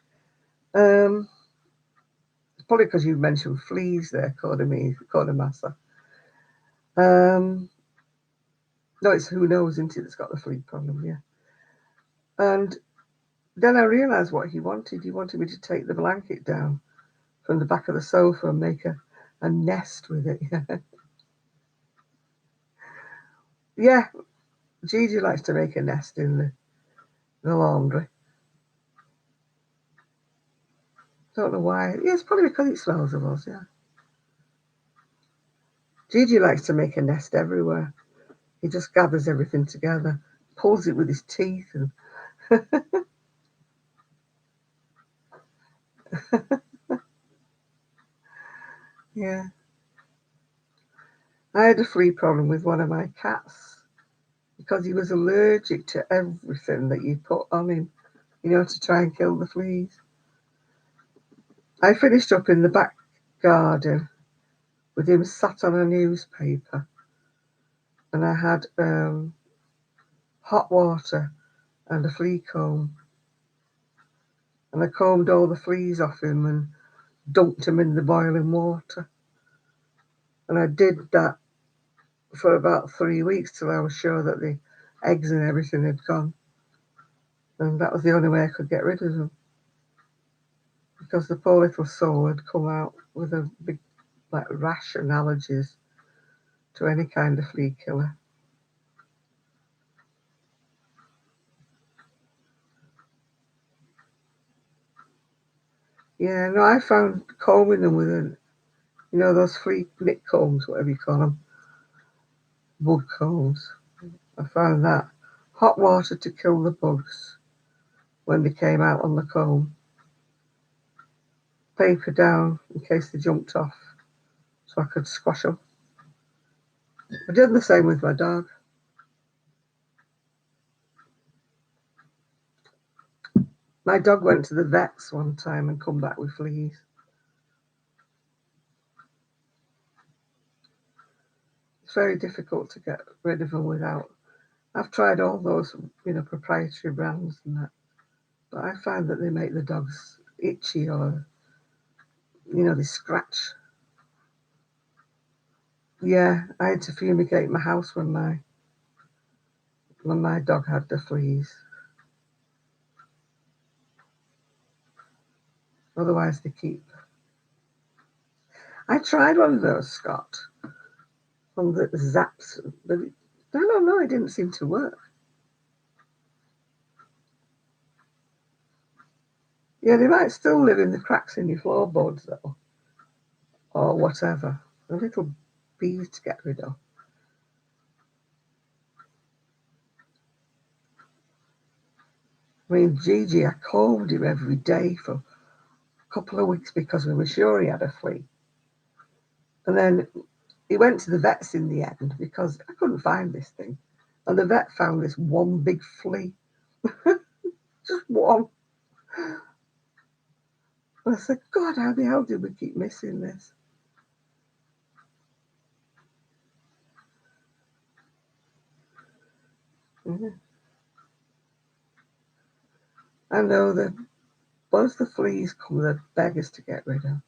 [SPEAKER 1] Um, it's probably because you mentioned fleas there, Cordamassa. Um, no, it's who knows, isn't it, that's got the flea problem, yeah. And then I realised what he wanted. He wanted me to take the blanket down from the back of the sofa and make a nest with it. Yeah, Gigi likes to make a nest in the laundry. Don't know why. Yeah, it's probably because it smells of us, yeah. Gigi likes to make a nest everywhere. He just gathers everything together, pulls it with his teeth, and yeah. I had a flea problem with one of my cats because he was allergic to everything that you put on him, you know, to try and kill the fleas. I finished up in the back garden with him sat on a newspaper, and I had hot water and a flea comb, and I combed all the fleas off him and dunked him in the boiling water. And I did that for about 3 weeks till I was sure that the eggs and everything had gone. And that was the only way I could get rid of them because the poor little soul had come out with a big like rash and allergies to any kind of flea killer. Yeah, no, I found combing them with those flea nit combs, whatever you call them, bug combs. I found that hot water to kill the bugs when they came out on the comb, paper down in case they jumped off so I could squash them. I did the same with my dog. My dog went to the vets one time and come back with fleas. It's very difficult to get rid of them without. I've tried all those, proprietary brands and that, but I find that they make the dogs itchy or, they scratch. Yeah, I had to fumigate my house when my dog had the fleas. Otherwise, they keep. I tried one of those, Scott, on the zaps, but I don't know, it didn't seem to work. Yeah, they might still live in the cracks in your floorboards, though, or whatever. A little bees to get rid of. I mean, Gigi, I combed him every day for a couple of weeks because we were sure he had a flea. And then he went to the vets in the end because I couldn't find this thing. And the vet found this one big flea, just one. And I said, God, how the hell did we keep missing this? Mhm. I know that once the fleas come, they're beggars to get rid of.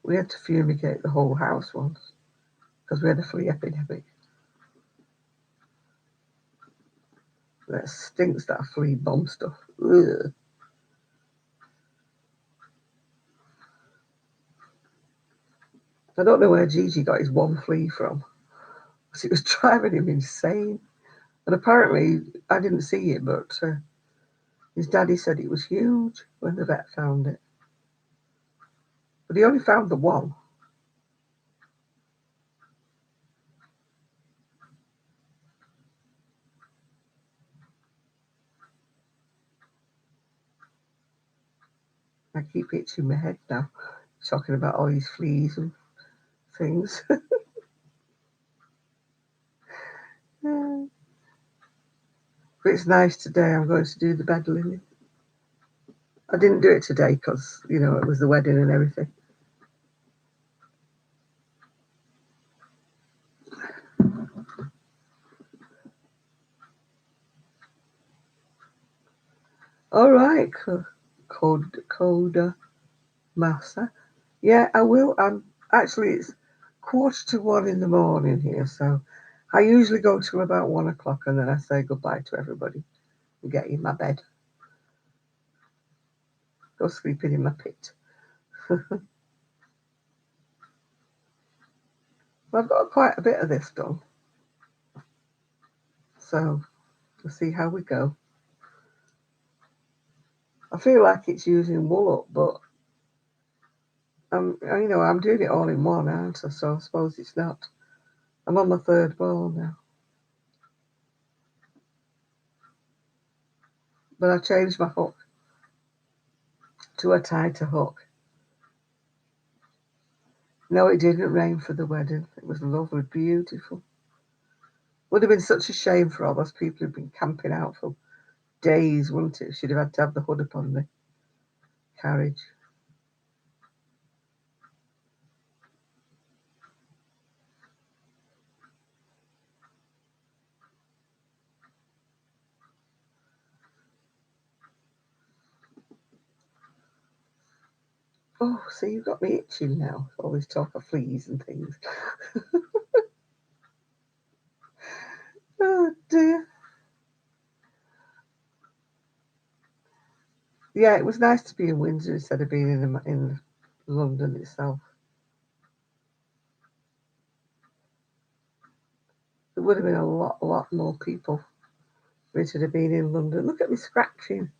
[SPEAKER 1] We had to fumigate the whole house once because we had a flea epidemic. That stinks, that flea bomb stuff. Ugh. I don't know where Gigi got his one flea from, because it was driving him insane. And apparently, I didn't see it, but his daddy said it was huge when the vet found it. But he only found the one. I keep itching my head now, talking about all these fleas and things. But it's nice today. I'm going to do the bed linen. I didn't do it today because, it was the wedding and everything. All right, Coda Massa. Yeah, I will. Actually, it's 1:45 in the morning here, so I usually go till about 1 o'clock and then I say goodbye to everybody and get in my bed. Go sleeping in my pit. I've got quite a bit of this done, so we'll see how we go. I feel like it's using wool up, but I'm doing it all in one, aren't I? So I suppose it's not. I'm on my third ball now, but I changed my hook to a tighter hook. No, it didn't rain for the wedding. It was lovely, beautiful. Would have been such a shame for all those people who've been camping out for days, wouldn't it? She'd have had to have the hood up on the carriage. Oh, see, you've got me itching now. All this talk of fleas and things. Oh dear. Yeah, it was nice to be in Windsor instead of being in London itself. There would have been a lot more people if it had been in London. Look at me scratching.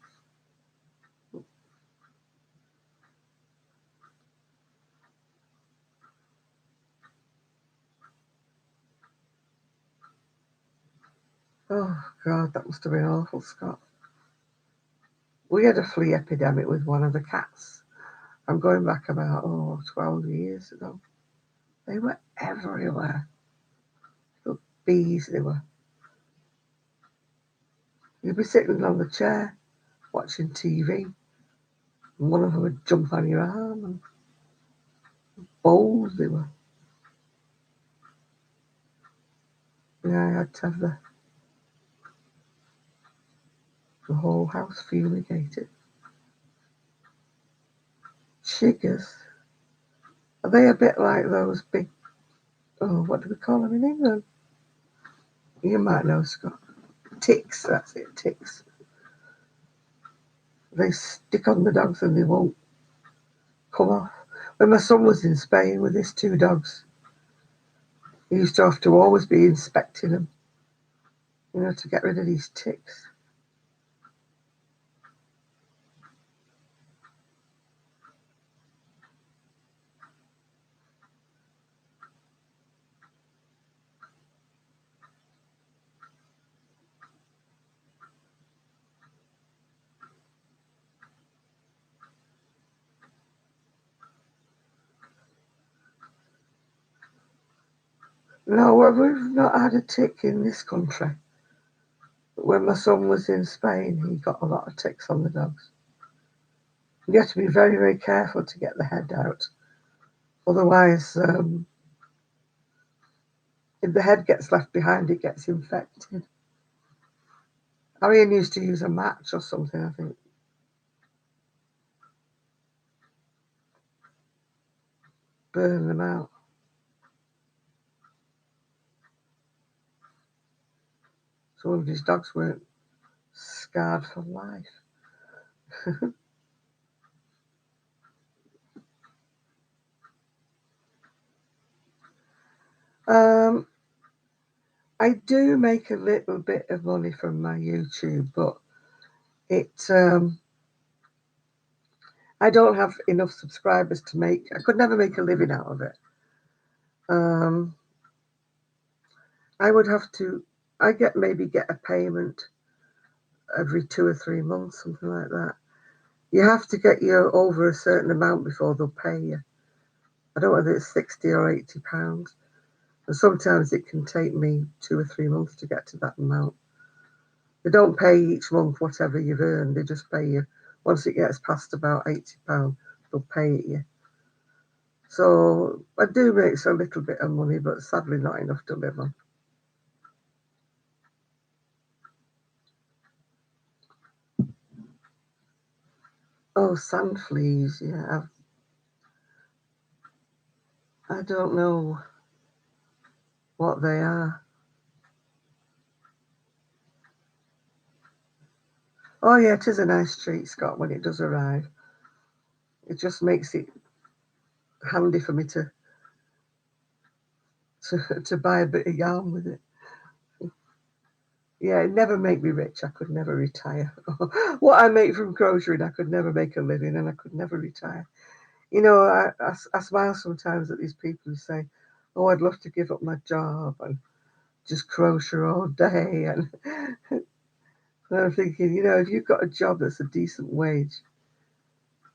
[SPEAKER 1] Oh God, that must have been awful, Scott. We had a flea epidemic with one of the cats. I'm going back about 12 years ago. They were everywhere. The bees, they were. You'd be sitting on the chair watching TV, and one of them would jump on your arm, and bowls they were. Yeah, I had to have the whole house fumigated. Chiggers. Are they a bit like those big, what do we call them in England? You might know, Scott. Ticks, that's it, ticks. They stick on the dogs and they won't come off. When my son was in Spain with his two dogs, he used to have to always be inspecting them, to get rid of these ticks. No, well, we've not had a tick in this country. But when my son was in Spain, he got a lot of ticks on the dogs. You have to be very, very careful to get the head out. Otherwise, if the head gets left behind, it gets infected. Arian used to use a match or something, I think. burn them out. So one of his dogs weren't scarred for life. I do make a little bit of money from my YouTube, but I don't have enough subscribers to make. I could never make a living out of it. I would have to. I maybe get a payment every 2 or 3 months, something like that. You have to get you over a certain amount before they'll pay you. I don't know whether it's £60 or £80. And sometimes it can take me 2 or 3 months to get to that amount. They don't pay each month whatever you've earned. They just pay you once it gets past about £80. They'll pay it you. So I do make a little bit of money, but sadly not enough to live on. Oh, sand fleas, yeah. I don't know what they are. Oh yeah, it is a nice treat, Scott, when it does arrive. It just makes it handy for me to buy a bit of yarn with it. Yeah, it never make me rich. I could never retire. What I make from crocheting, I could never make a living, and I could never retire. You know, I smile sometimes at these people who say, "Oh, I'd love to give up my job and just crochet all day." And, and I'm thinking, you know, if you've got a job that's a decent wage,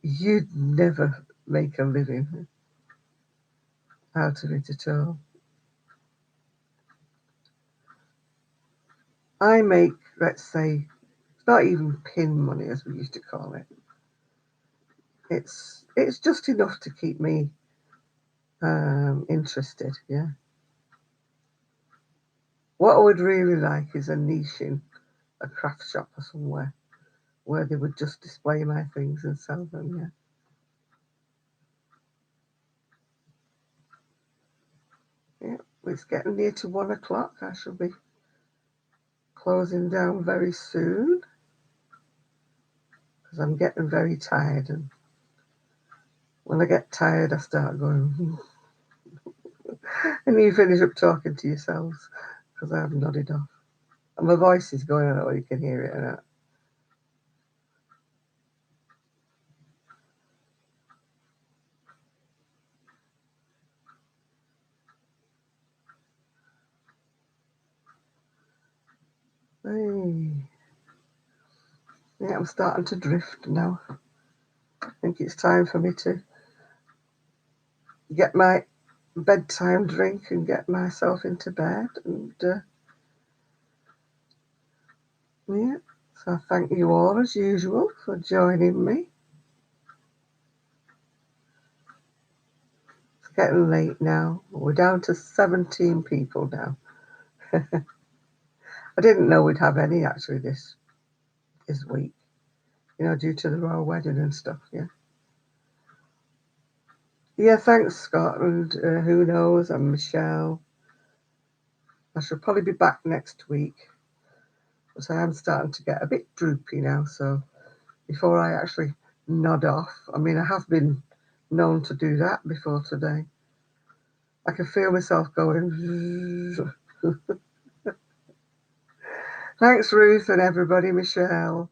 [SPEAKER 1] you'd never make a living out of it at all. I make, let's say, it's not even pin money as we used to call it. It's just enough to keep me interested. Yeah. What I would really like is a niche in a craft shop or somewhere where they would just display my things and sell them. Yeah. Yeah. It's getting near to 1 o'clock. I shall be closing down very soon because I'm getting very tired, and when I get tired, I start going, and you finish up talking to yourselves because I have nodded off. And my voice is going, I don't know whether you can hear it or not. Hey. Yeah, I'm starting to drift now. I think it's time for me to get my bedtime drink and get myself into bed. And yeah, so I thank you all as usual for joining me. It's getting late now. We're down to 17 people now. I didn't know we'd have any actually this week, you know, due to the royal wedding and stuff. Yeah. Yeah, thanks, Scott. And who knows? I'm Michelle. I shall probably be back next week, but I am starting to get a bit droopy now. So before I actually nod off, I mean, I have been known to do that before today. I can feel myself going. Thanks, Ruth, and everybody, Michelle.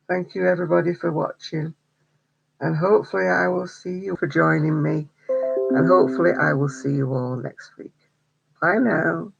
[SPEAKER 1] Thank you, everybody, for watching. And hopefully, I will see you for joining me. And hopefully, I will see you all next week. Bye now.